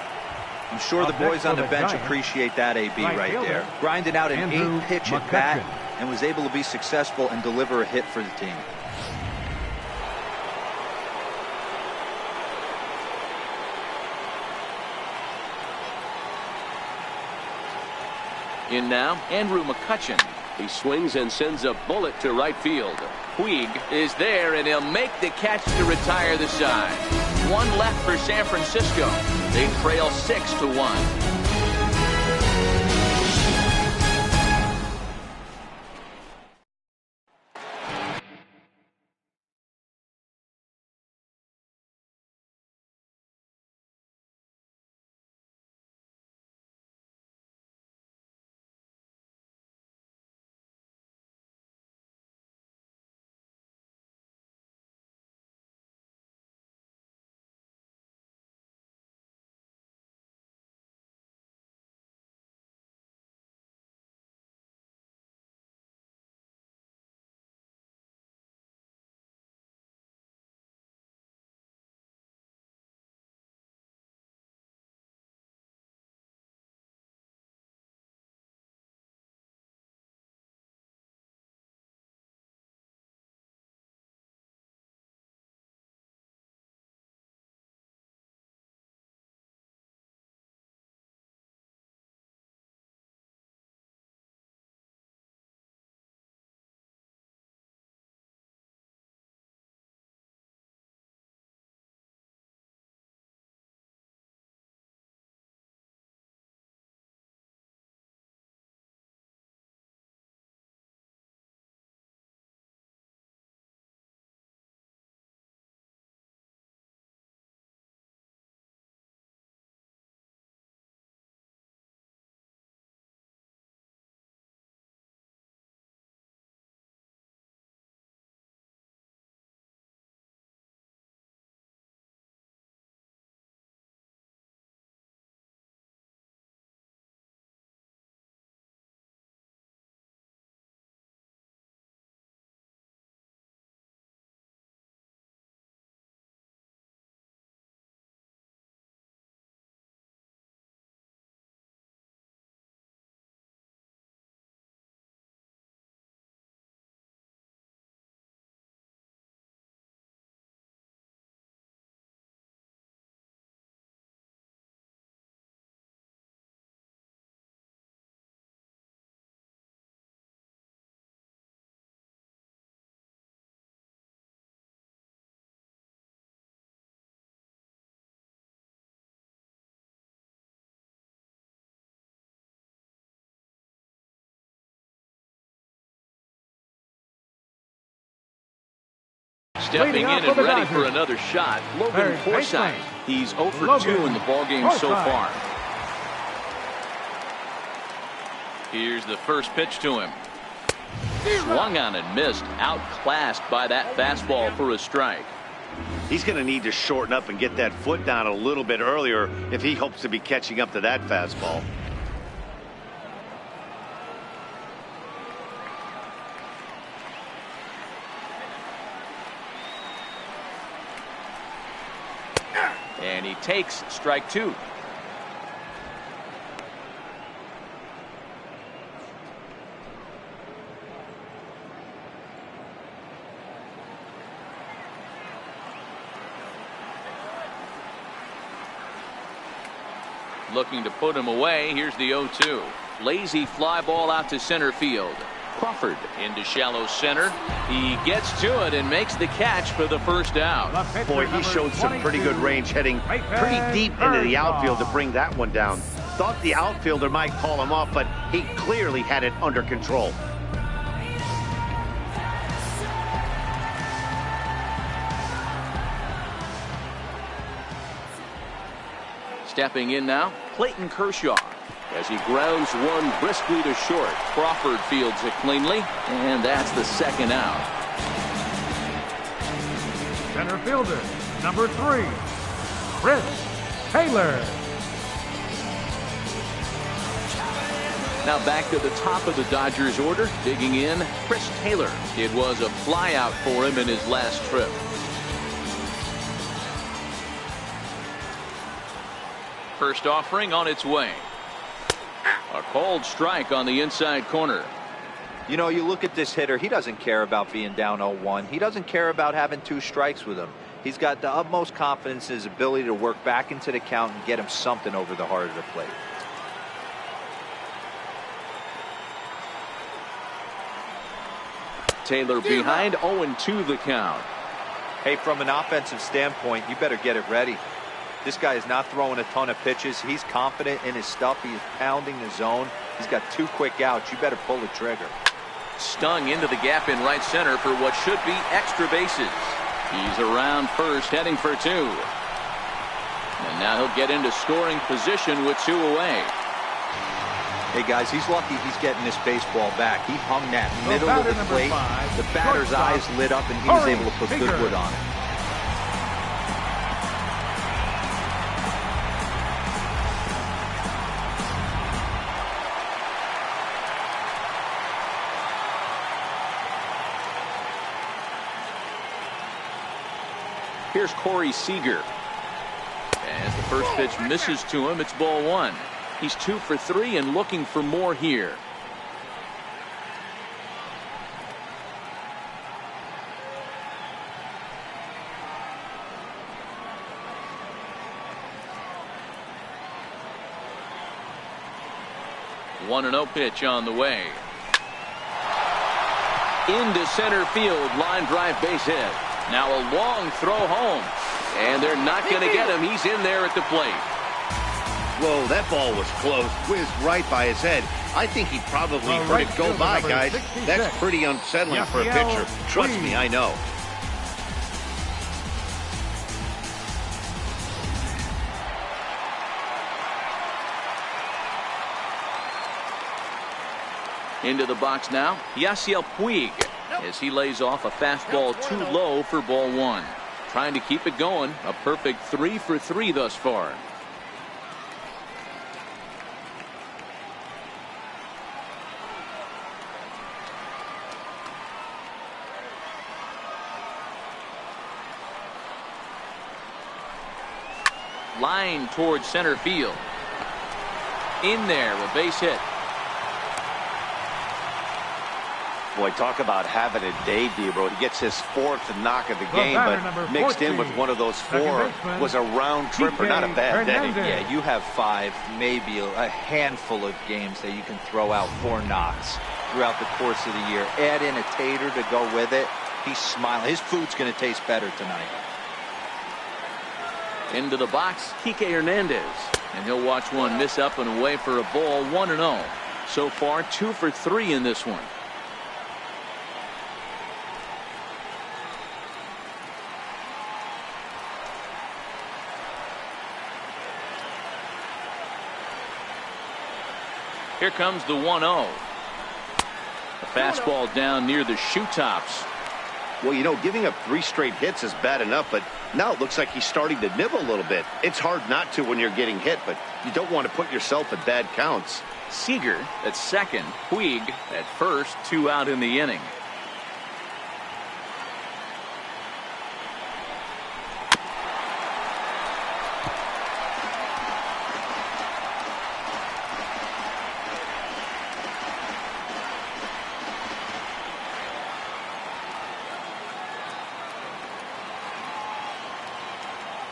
I'm sure the boys on the bench appreciate that, AB, right there. Grinding out an 8-pitch at bat and was able to be successful and deliver a hit for the team. In now, Andrew McCutchen. He swings and sends a bullet to right field. Puig is there, and he'll make the catch to retire the side. 1 left for San Francisco. They trail 6-1. Stepping in and ready for another shot, Logan Forsythe. He's 0 for 2 in the ballgame so far. Here's the first pitch to him. Swung on and missed. Outclassed by that fastball for a strike. He's going to need to shorten up and get that foot down a little bit earlier if he hopes to be catching up to that fastball. And he takes strike 2. Looking to put him away. Here's the 0-2. Lazy fly ball out to center field. Crawford into shallow center. He gets to it and makes the catch for the first out. Boy, he showed some pretty good range heading pretty deep into the outfield to bring that one down. Thought the outfielder might call him off, but he clearly had it under control. Stepping in now, Clayton Kershaw. As he grounds one briskly to short. Crawford fields it cleanly, and that's the second out. Center fielder, number 3, Chris Taylor. Now back to the top of the Dodgers order, digging in, Chris Taylor. It was a flyout for him in his last trip. First offering on its way. A cold strike on the inside corner. You know, you look at this hitter, he doesn't care about being down 0-1. He doesn't care about having 2 strikes with him. He's got the utmost confidence in his ability to work back into the count and get him something over the heart of the plate. Taylor behind, 0-2 the count. Hey, from an offensive standpoint, you better get it ready. This guy is not throwing a ton of pitches. He's confident in his stuff. He is pounding the zone. He's got 2 quick outs. You better pull the trigger. Stung into the gap in right center for what should be extra bases. He's around first, heading for 2. And now he'll get into scoring position with 2 away. Hey, guys, he's lucky he's getting this baseball back. He hung that middle of the plate. The batter's eyes lit up, and he was able to put good wood on it. Here's Corey Seager. As the first pitch misses to him, it's ball 1. He's 2 for 3 and looking for more here. One and 0 pitch on the way. Into center field, line drive base hit. Now a long throw home, and they're not going to get him. He's in there at the plate. Whoa, that ball was close. Whizzed right by his head. I think he probably heard it go by, guys. That's pretty unsettling for a pitcher. Trust me, I know. Into the box now, Yasiel Puig. As he lays off a fastball too low for ball 1. Trying to keep it going. A perfect 3 for 3 thus far. Line towards center field. In there, a base hit. Boy, talk about having a day, Debro. He gets his 4th knock of the game, but mixed in with one of those 4 was a round tripper. Not a bad day. Yeah, you have 5, maybe a handful of games that you can throw out 4 knocks throughout the course of the year. Add in a tater to go with it. He's smiling. His food's going to taste better tonight. Into the box, Kike Hernandez. And he'll watch one miss up and away for a ball. 1-0. So far, 2 for 3 in this one. Here comes the 1-0. The fastball down near the shoe tops. Well, you know, giving up 3 straight hits is bad enough, but now it looks like he's starting to nibble a little bit. It's hard not to when you're getting hit, but you don't want to put yourself at bad counts. Seager at second, Puig at first, 2 out in the inning.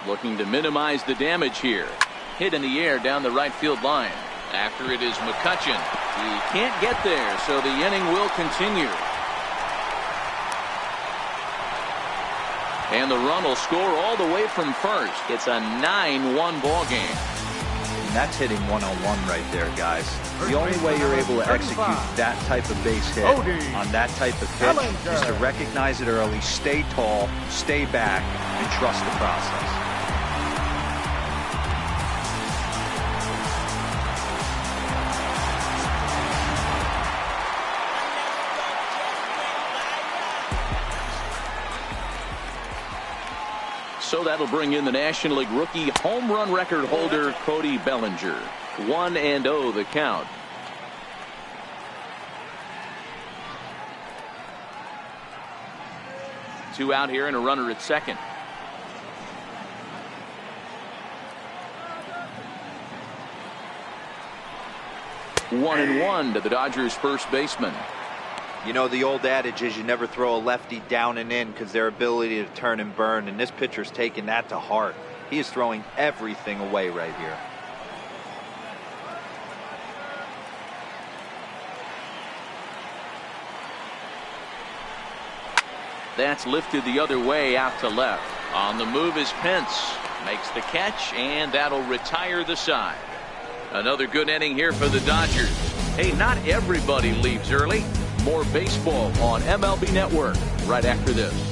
Looking to minimize the damage here. Hit in the air down the right field line. After it is McCutchen. He can't get there, so the inning will continue. And the run will score all the way from first. It's a 9-1 ball game. And that's hitting 101 right there, guys. The only way you're able to execute that type of base hit on that type of pitch is to recognize it early, stay tall, stay back, and trust the process. So that'll bring in the National League rookie home run record holder Cody Bellinger. 1-0 the count. Two out here and a runner at second. One and one to the Dodgers first baseman. You know, the old adage is you never throw a lefty down and in because their ability to turn and burn, and this pitcher's taking that to heart. He is throwing everything away right here. That's lifted the other way out to left. On the move is Pence. Makes the catch, and that'll retire the side. Another good inning here for the Dodgers. Hey, not everybody leaves early. More baseball on MLB Network right after this.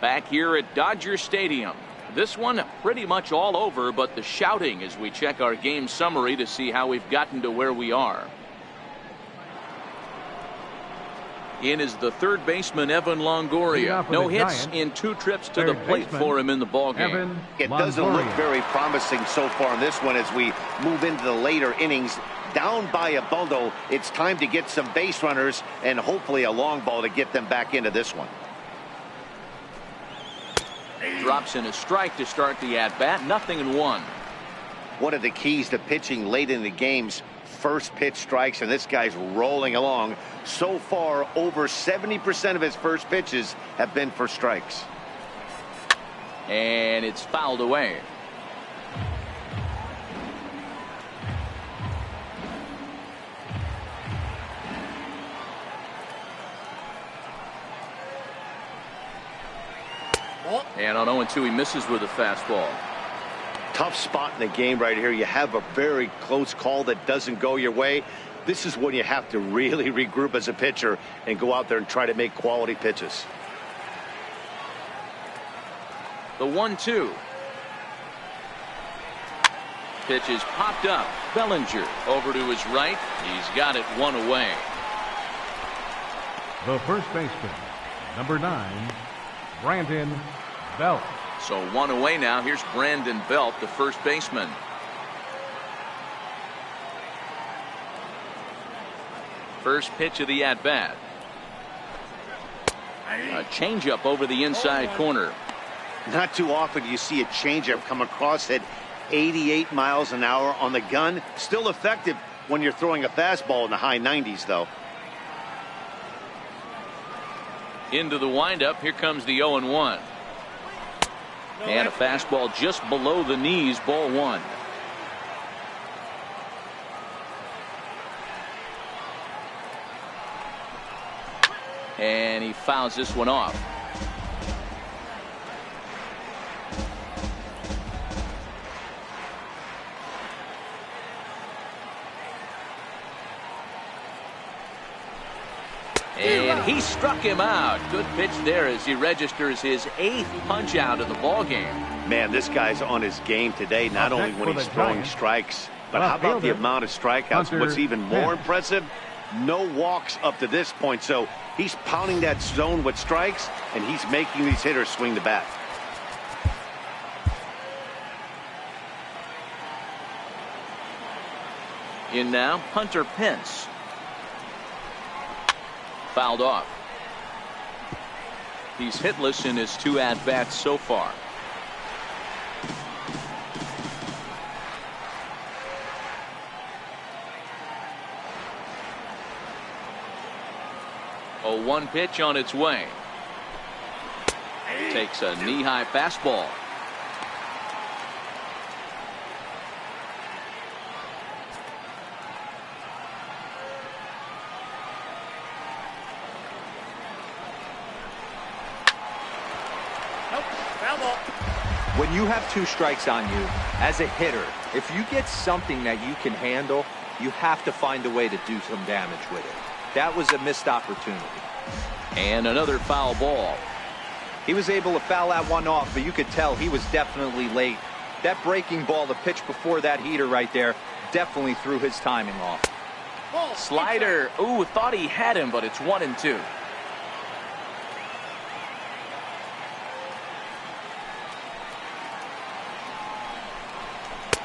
Back here at Dodger Stadium. This one pretty much all over, but the shouting as we check our game summary to see how we've gotten to where we are. In is the third baseman, Evan Longoria. No hits in 2 trips to the plate for him in the ballgame. It doesn't look very promising so far in this one as we move into the later innings. Down by a bundle, it's time to get some base runners and hopefully a long ball to get them back into this one. Drops in a strike to start the at-bat. 0-1. One of the keys to pitching late in the game's first pitch strikes, and this guy's rolling along. So far, over 70% of his first pitches have been for strikes. And it's fouled away. And on 0-2, he misses with a fastball. Tough spot in the game right here. You have a very close call that doesn't go your way. This is when you have to really regroup as a pitcher and go out there and try to make quality pitches. The 1-2. Pitch is popped up. Bellinger over to his right. He's got it 1 away. The first baseman, number 9, Brandon Belt. So 1 away now. Here's Brandon Belt, the first baseman. First pitch of the at-bat. A changeup over the inside corner. Not too often do you see a changeup come across at 88 miles an hour on the gun. Still effective when you're throwing a fastball in the high 90s, though. Into the windup. Here comes the 0-1. And a fastball just below the knees. Ball one. And he fouls this one off. And he struck him out. Good pitch there as he registers his 8th punch out of the ball game. Man, this guy's on his game today, not only when he's throwing strikes, but how about the amount of strikeouts? What's even more impressive, no walks up to this point. So he's pounding that zone with strikes, and he's making these hitters swing the bat. In now, Hunter Pence. Fouled off. He's hitless in his 2 at-bats so far. A 1 pitch on its way. Takes a knee-high fastball. When you have 2 strikes on you, as a hitter, if you get something that you can handle, you have to find a way to do some damage with it. That was a missed opportunity. And another foul ball. He was able to foul that one off, but you could tell he was definitely late. That breaking ball, the pitch before that heater right there, definitely threw his timing off. Slider. Ooh, thought he had him, but it's 1-2.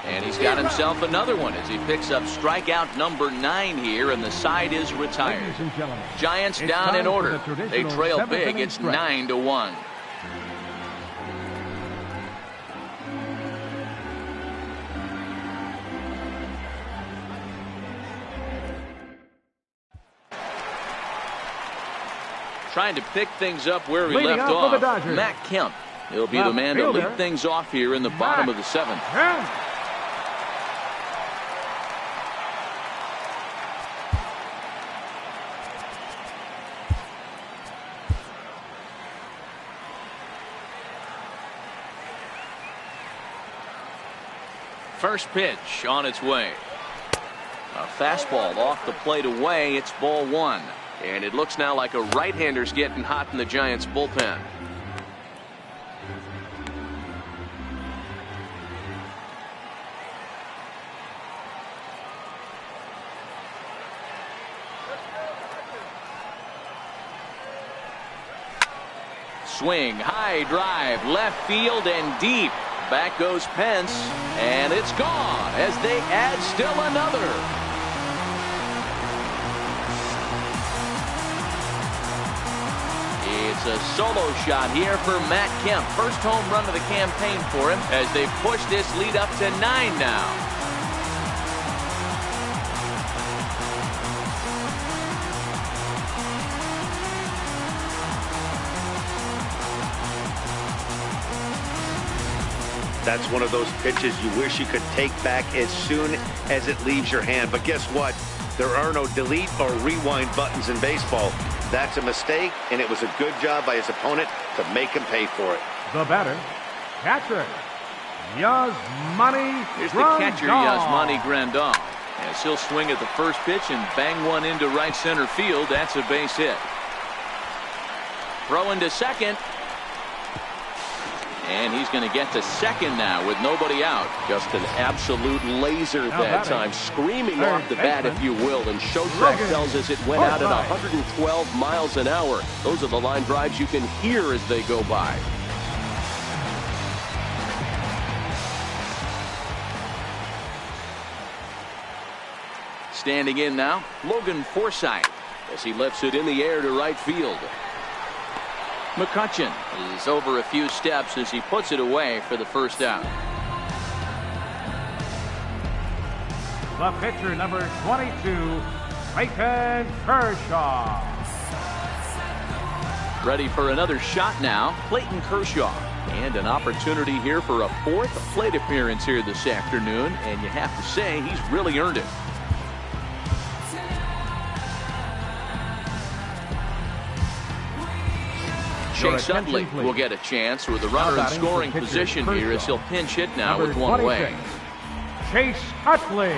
And he's got himself another one as he picks up strikeout number 9 here, and the side is retired. Giants down in order. They trail big. It's 9-1. Trying to pick things up where he left off. Matt Kemp. He'll be the man to lead things off here in the bottom of the 7th. First pitch on its way. A fastball off the plate away. It's ball 1. And it looks now like a right-hander's getting hot in the Giants bullpen. Swing, high drive, left field and deep. Back goes Pence, and it's gone as they add still another. It's a solo shot here for Matt Kemp. First home run of the campaign for him as they push this lead up to 9 now. That's one of those pitches you wish you could take back as soon as it leaves your hand. But guess what? There are no delete or rewind buttons in baseball. That's a mistake, and it was a good job by his opponent to make him pay for it. The batter, catcher, Yasmani Here's the catcher, Yasmani Grandal. As he'll swing at the first pitch and bang one into right center field. That's a base hit. Throw into second. And he's going to get to second now with nobody out. Just an absolute laser that time, screaming off the bat, if you will. And Showtrack tells us it went out at 112 miles an hour. Those are the line drives you can hear as they go by. Standing in now, Logan Forsythe, as he lifts it in the air to right field. McCutchen is over a few steps as he puts it away for the first out. The pitcher, number 22, Clayton Kershaw. Ready for another shot now, Clayton Kershaw. And an opportunity here for a fourth plate appearance here this afternoon, and you have to say he's really earned it. Chase Utley will get a chance with a runner in scoring position here as he'll pinch hit now with one away. Chase Utley.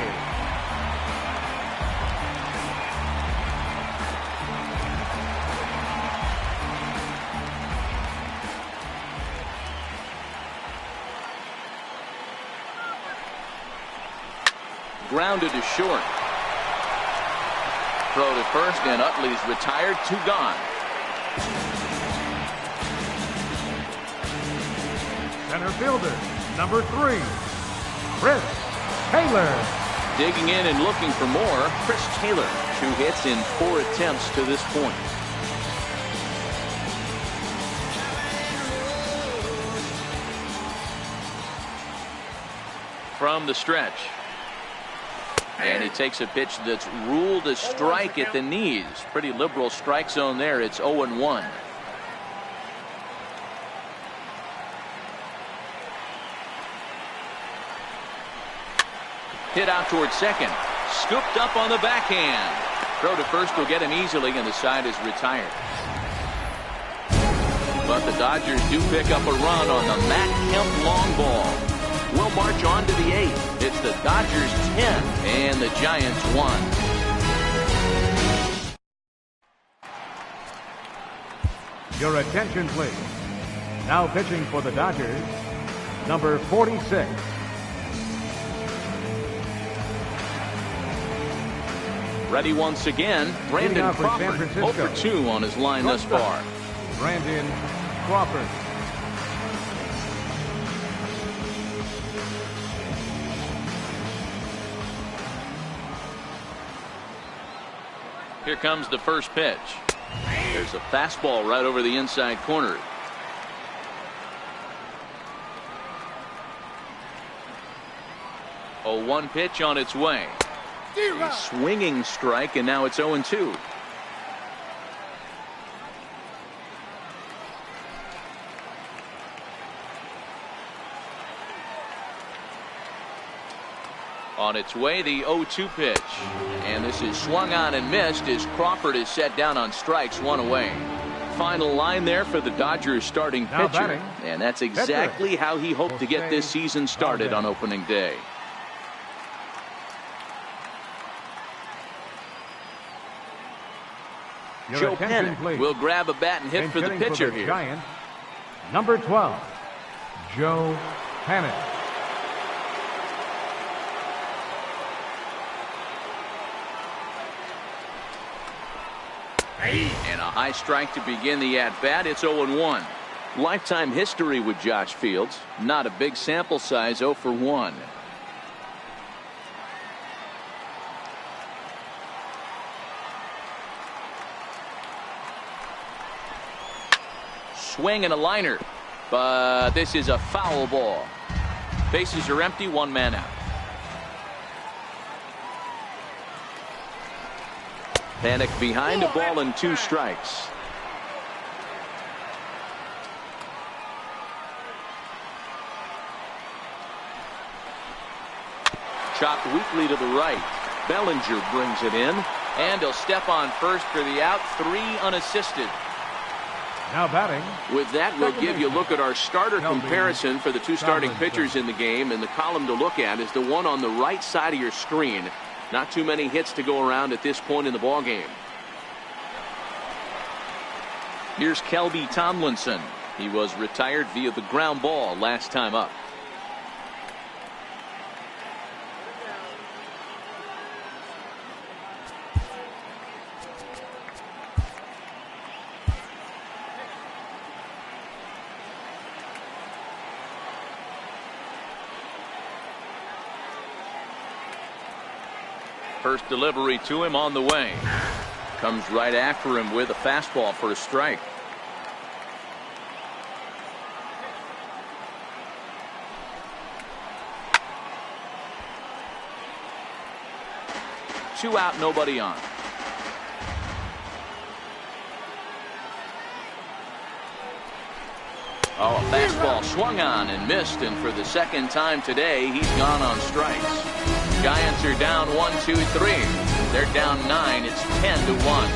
Grounded to short. Throw to first, and Utley's retired. 2 gone. Center fielder, number 3, Chris Taylor. Digging in and looking for more, Chris Taylor. 2 hits in 4 attempts to this point. From the stretch. And he takes a pitch that's ruled a strike at the knees. Pretty liberal strike zone there. It's 0-1. Hit out towards second. Scooped up on the backhand. Throw to first will get him easily, and the side is retired. But the Dodgers do pick up a run on the Matt Kemp long ball. We'll march on to the 8th. It's the Dodgers 10 and the Giants 1. Your attention, please. Now pitching for the Dodgers, number 46. Ready once again, Brandon Crawford. 0 for 2 on his line thus far. Brandon Crawford. Here comes the first pitch. There's a fastball right over the inside corner. A 1 pitch on its way. A swinging strike, and now it's 0-2. On its way, the 0-2 pitch. And this is swung on and missed as Crawford is set down on strikes, 1 away. Final line there for the Dodgers starting pitcher. And that's exactly how he hoped to get this season started on opening day. Joe Penn will grab a bat and hit for the pitcher here. Giants, number 12, Joe Penn. And a high strike to begin the at-bat. It's 0-1. Lifetime history with Josh Fields. Not a big sample size, 0 for 1. Swing and a liner. But this is a foul ball. Bases are empty, 1 man out. Panic behind, a ball and 2 strikes. Chopped weakly to the right. Bellinger brings it in, and he'll step on first for the out. 3 unassisted. Now batting. With that, we'll give you a look at our starter comparison for the 2 starting pitchers in the game, and the column to look at is the one on the right side of your screen. Not too many hits to go around at this point in the ball game. Here's Kelby Tomlinson. He was retired via the ground ball last time up. First delivery to him on the way. Comes right after him with a fastball for a strike. Two out, nobody on. Oh, a fastball swung on and missed, and for the second time today, he's gone on strikes. Giants are down 1-2-3. They're down 9. It's 10-1.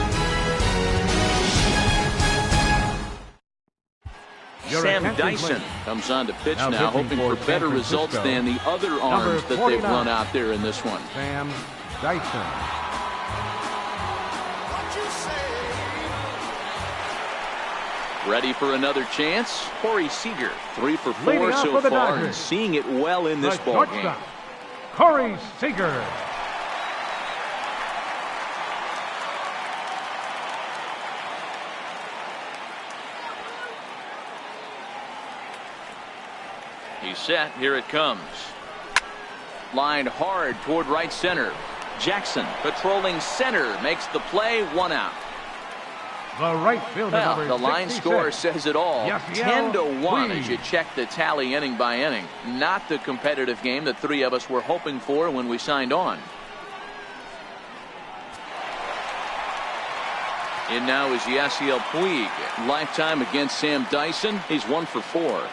Sam Dyson comes on to pitch now, hoping for better results than the other arms that they've run out there in this one. Sam Dyson. Ready for another chance? Corey Seager, 3 for 4 so far, and seeing it well in this ball game. Corey Seager. He's set. Here it comes. Lined hard toward right center. Jackson patrolling center makes the play. 1 out. The right fielder, well, number the line 66. score says it all. 10-1 please. as you check the tally inning by inning. Not the competitive game that 3 of us were hoping for when we signed on. And now is Yasiel Puig. Lifetime against Sam Dyson. He's 1 for 4.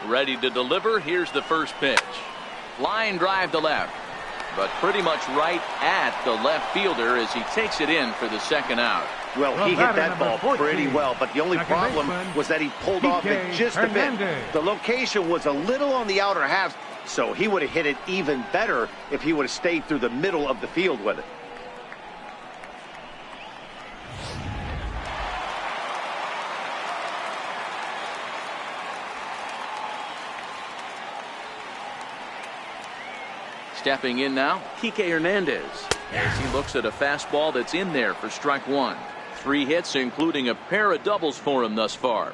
Ready to deliver. Here's the first pitch. Line drive to left, but pretty much right at the left fielder as he takes it in for the second out. Well, he hit that ball pretty well, but the only problem was that he pulled off it just a bit. The location was a little on the outer half, so he would have hit it even better if he would have stayed through the middle of the field with it. Stepping in now, Kike Hernandez, as he looks at a fastball that's in there for strike 1. 3 hits, including a pair of doubles for him thus far.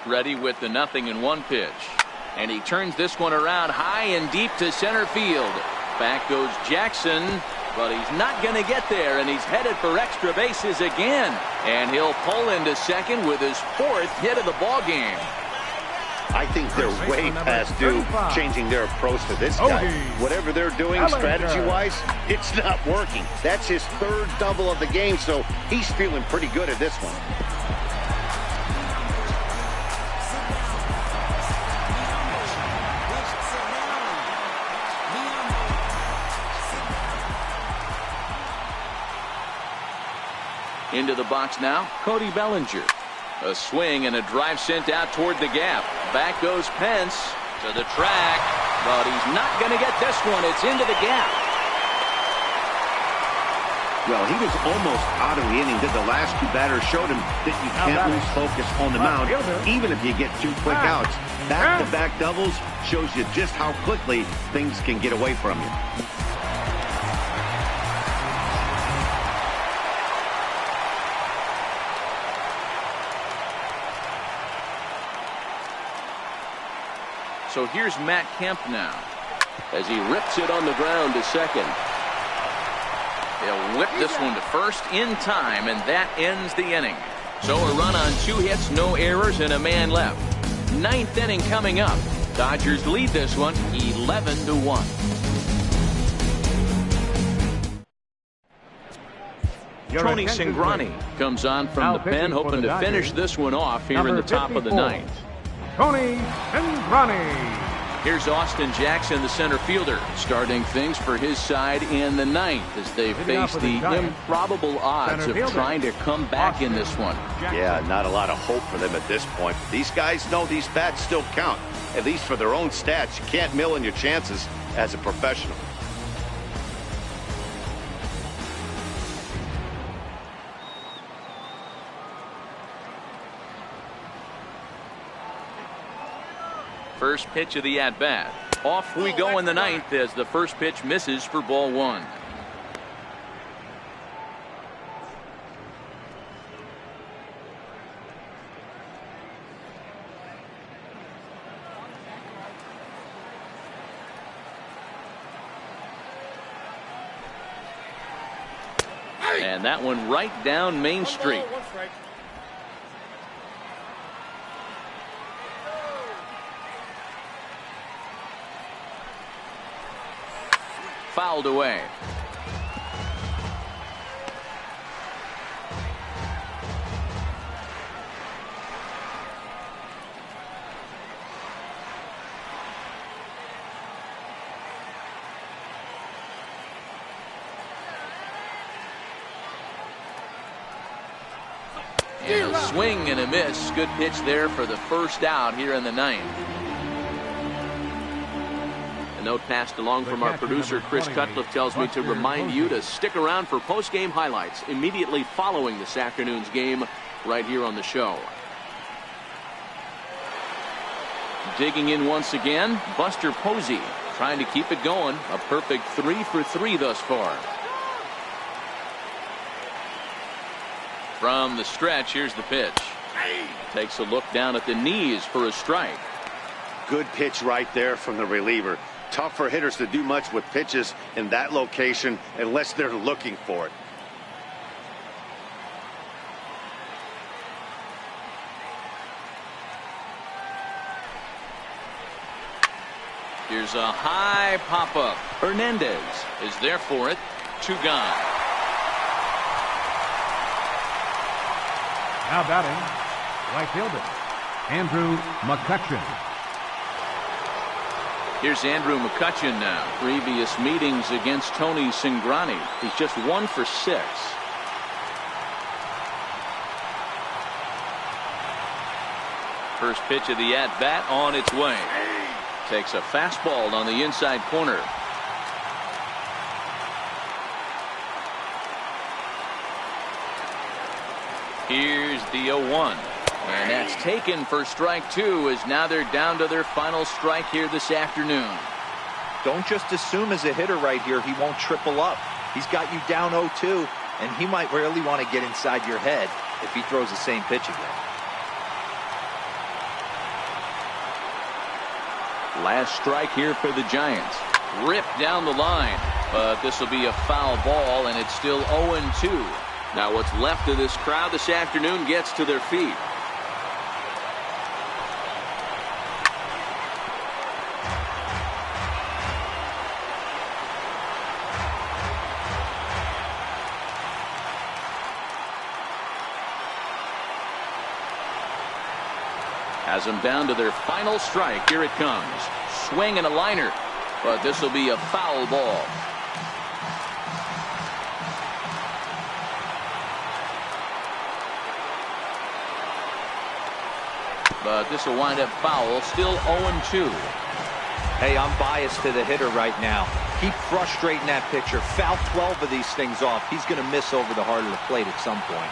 Ready with the 0-1 pitch. And he turns this one around high and deep to center field. Back goes Jackson, but he's not going to get there, and he's headed for extra bases again. And he'll pull into second with his 4th hit of the ball game. I think they're way past due changing their approach to this guy. Whatever they're doing strategy-wise, it's not working. That's his 3rd double of the game, so he's feeling pretty good at this one. Into the box now, Cody Bellinger. A swing and a drive sent out toward the gap. Back goes Pence to the track, but he's not going to get this one. It's into the gap. Well, he was almost out of the inning. Did the last 2 batters showed him that you can't lose focus on the mound, even if you get 2 quick outs. Back-to-back doubles shows you just how quickly things can get away from you. So here's Matt Kemp now, as he rips it on the ground to second. They'll whip this one to first in time, and that ends the inning. So a run on 2 hits, no errors, and a man left. 9th inning coming up. Dodgers lead this one 11-1. Tony Cingrani comes on from the pen, hoping to finish this one off here in the top of the 9th. Tony Cingrani. Here's Austin Jackson, the center fielder, starting things for his side in the 9th as they face the improbable odds of trying to come back in this one. Yeah, not a lot of hope for them at this point. But these guys know these bats still count, at least for their own stats. You can't mill in your chances as a professional. First pitch of the at-bat. Off we go in the ninth as the first pitch misses for ball one. And that one right down Main Street. One strike. Fouled away. And a swing and a miss. Good pitch there for the first out here in the ninth. A note passed along from our producer Chris Cutcliffe tells me to remind you to stick around for post-game highlights immediately following this afternoon's game right here on the show. Digging in once again, Buster Posey trying to keep it going. A perfect 3 for 3 thus far. From the stretch, here's the pitch. Takes a look down at the knees for a strike. Good pitch right there from the reliever. Tough for hitters to do much with pitches in that location unless they're looking for it. Here's a high pop-up. Hernandez is there for it. 2 gone. Now batting, right fielder, Andrew McCutchen. Here's Andrew McCutchen now. Previous meetings against Tony Cingrani. He's just 1 for 6. First pitch of the at-bat on its way. Takes a fastball on the inside corner. Here's the 0-1. And that's taken for strike 2 as now they're down to their final strike here this afternoon. Don't just assume as a hitter right here he won't triple up. He's got you down 0-2, and he might really want to get inside your head if he throws the same pitch again. Last strike here for the Giants. Ripped down the line, but this will be a foul ball, and it's still 0-2. Now what's left of this crowd this afternoon gets to their feet. Has them down to their final strike. Here it comes. Swing and a liner, but this will be a foul ball. But this will wind up foul. Still 0-2. Hey, I'm biased to the hitter right now. Keep frustrating that pitcher. Foul 12 of these things off. He's going to miss over the heart of the plate at some point.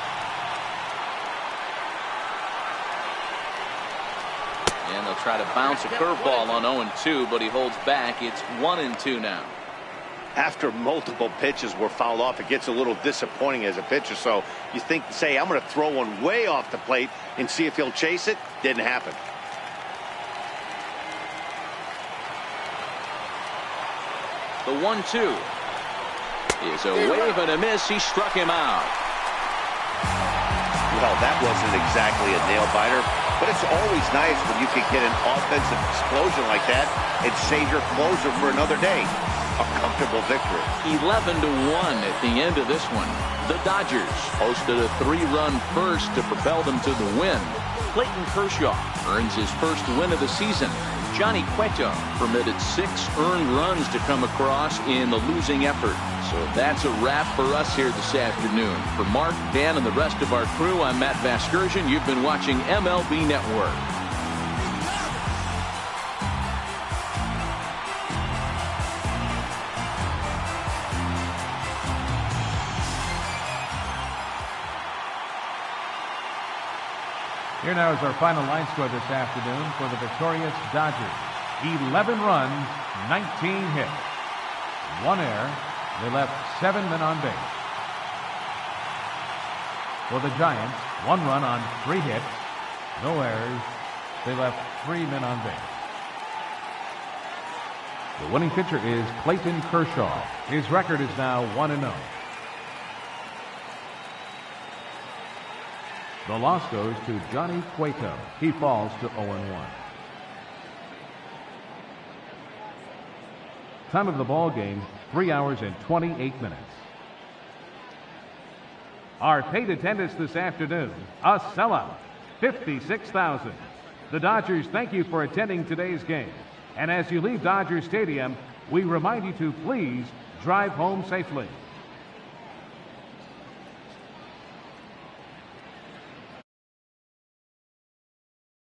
And they'll try to bounce a curveball on 0-2, but he holds back. It's 1-2 now. After multiple pitches were fouled off, it gets a little disappointing as a pitcher. So you think, say, I'm going to throw one way off the plate and see if he'll chase it. Didn't happen. The 1-2 is a wave and a miss. He struck him out. Well, that wasn't exactly a nail-biter, but it's always nice when you can get an offensive explosion like that and save your closer for another day. A comfortable victory. 11-1 at the end of this one. The Dodgers posted a 3-run first to propel them to the win. Clayton Kershaw earns his first win of the season. Johnny Cueto permitted 6 earned runs to come across in the losing effort. So that's a wrap for us here this afternoon. For Mark, Dan, and the rest of our crew, I'm Matt Vasgersian. You've been watching MLB Network. Here now is our final line score this afternoon for the victorious Dodgers. 11 runs, 19 hits. 1 error. They left 7 men on base. For the Giants, 1 run on 3 hits. No errors. They left 3 men on base. The winning pitcher is Clayton Kershaw. His record is now 1-0. The loss goes to Johnny Cueto. He falls to 0-1. Time of the ball game, 3 hours and 28 minutes. Our paid attendance this afternoon, a sellout, 56,000. The Dodgers thank you for attending today's game. And as you leave Dodger Stadium, we remind you to please drive home safely.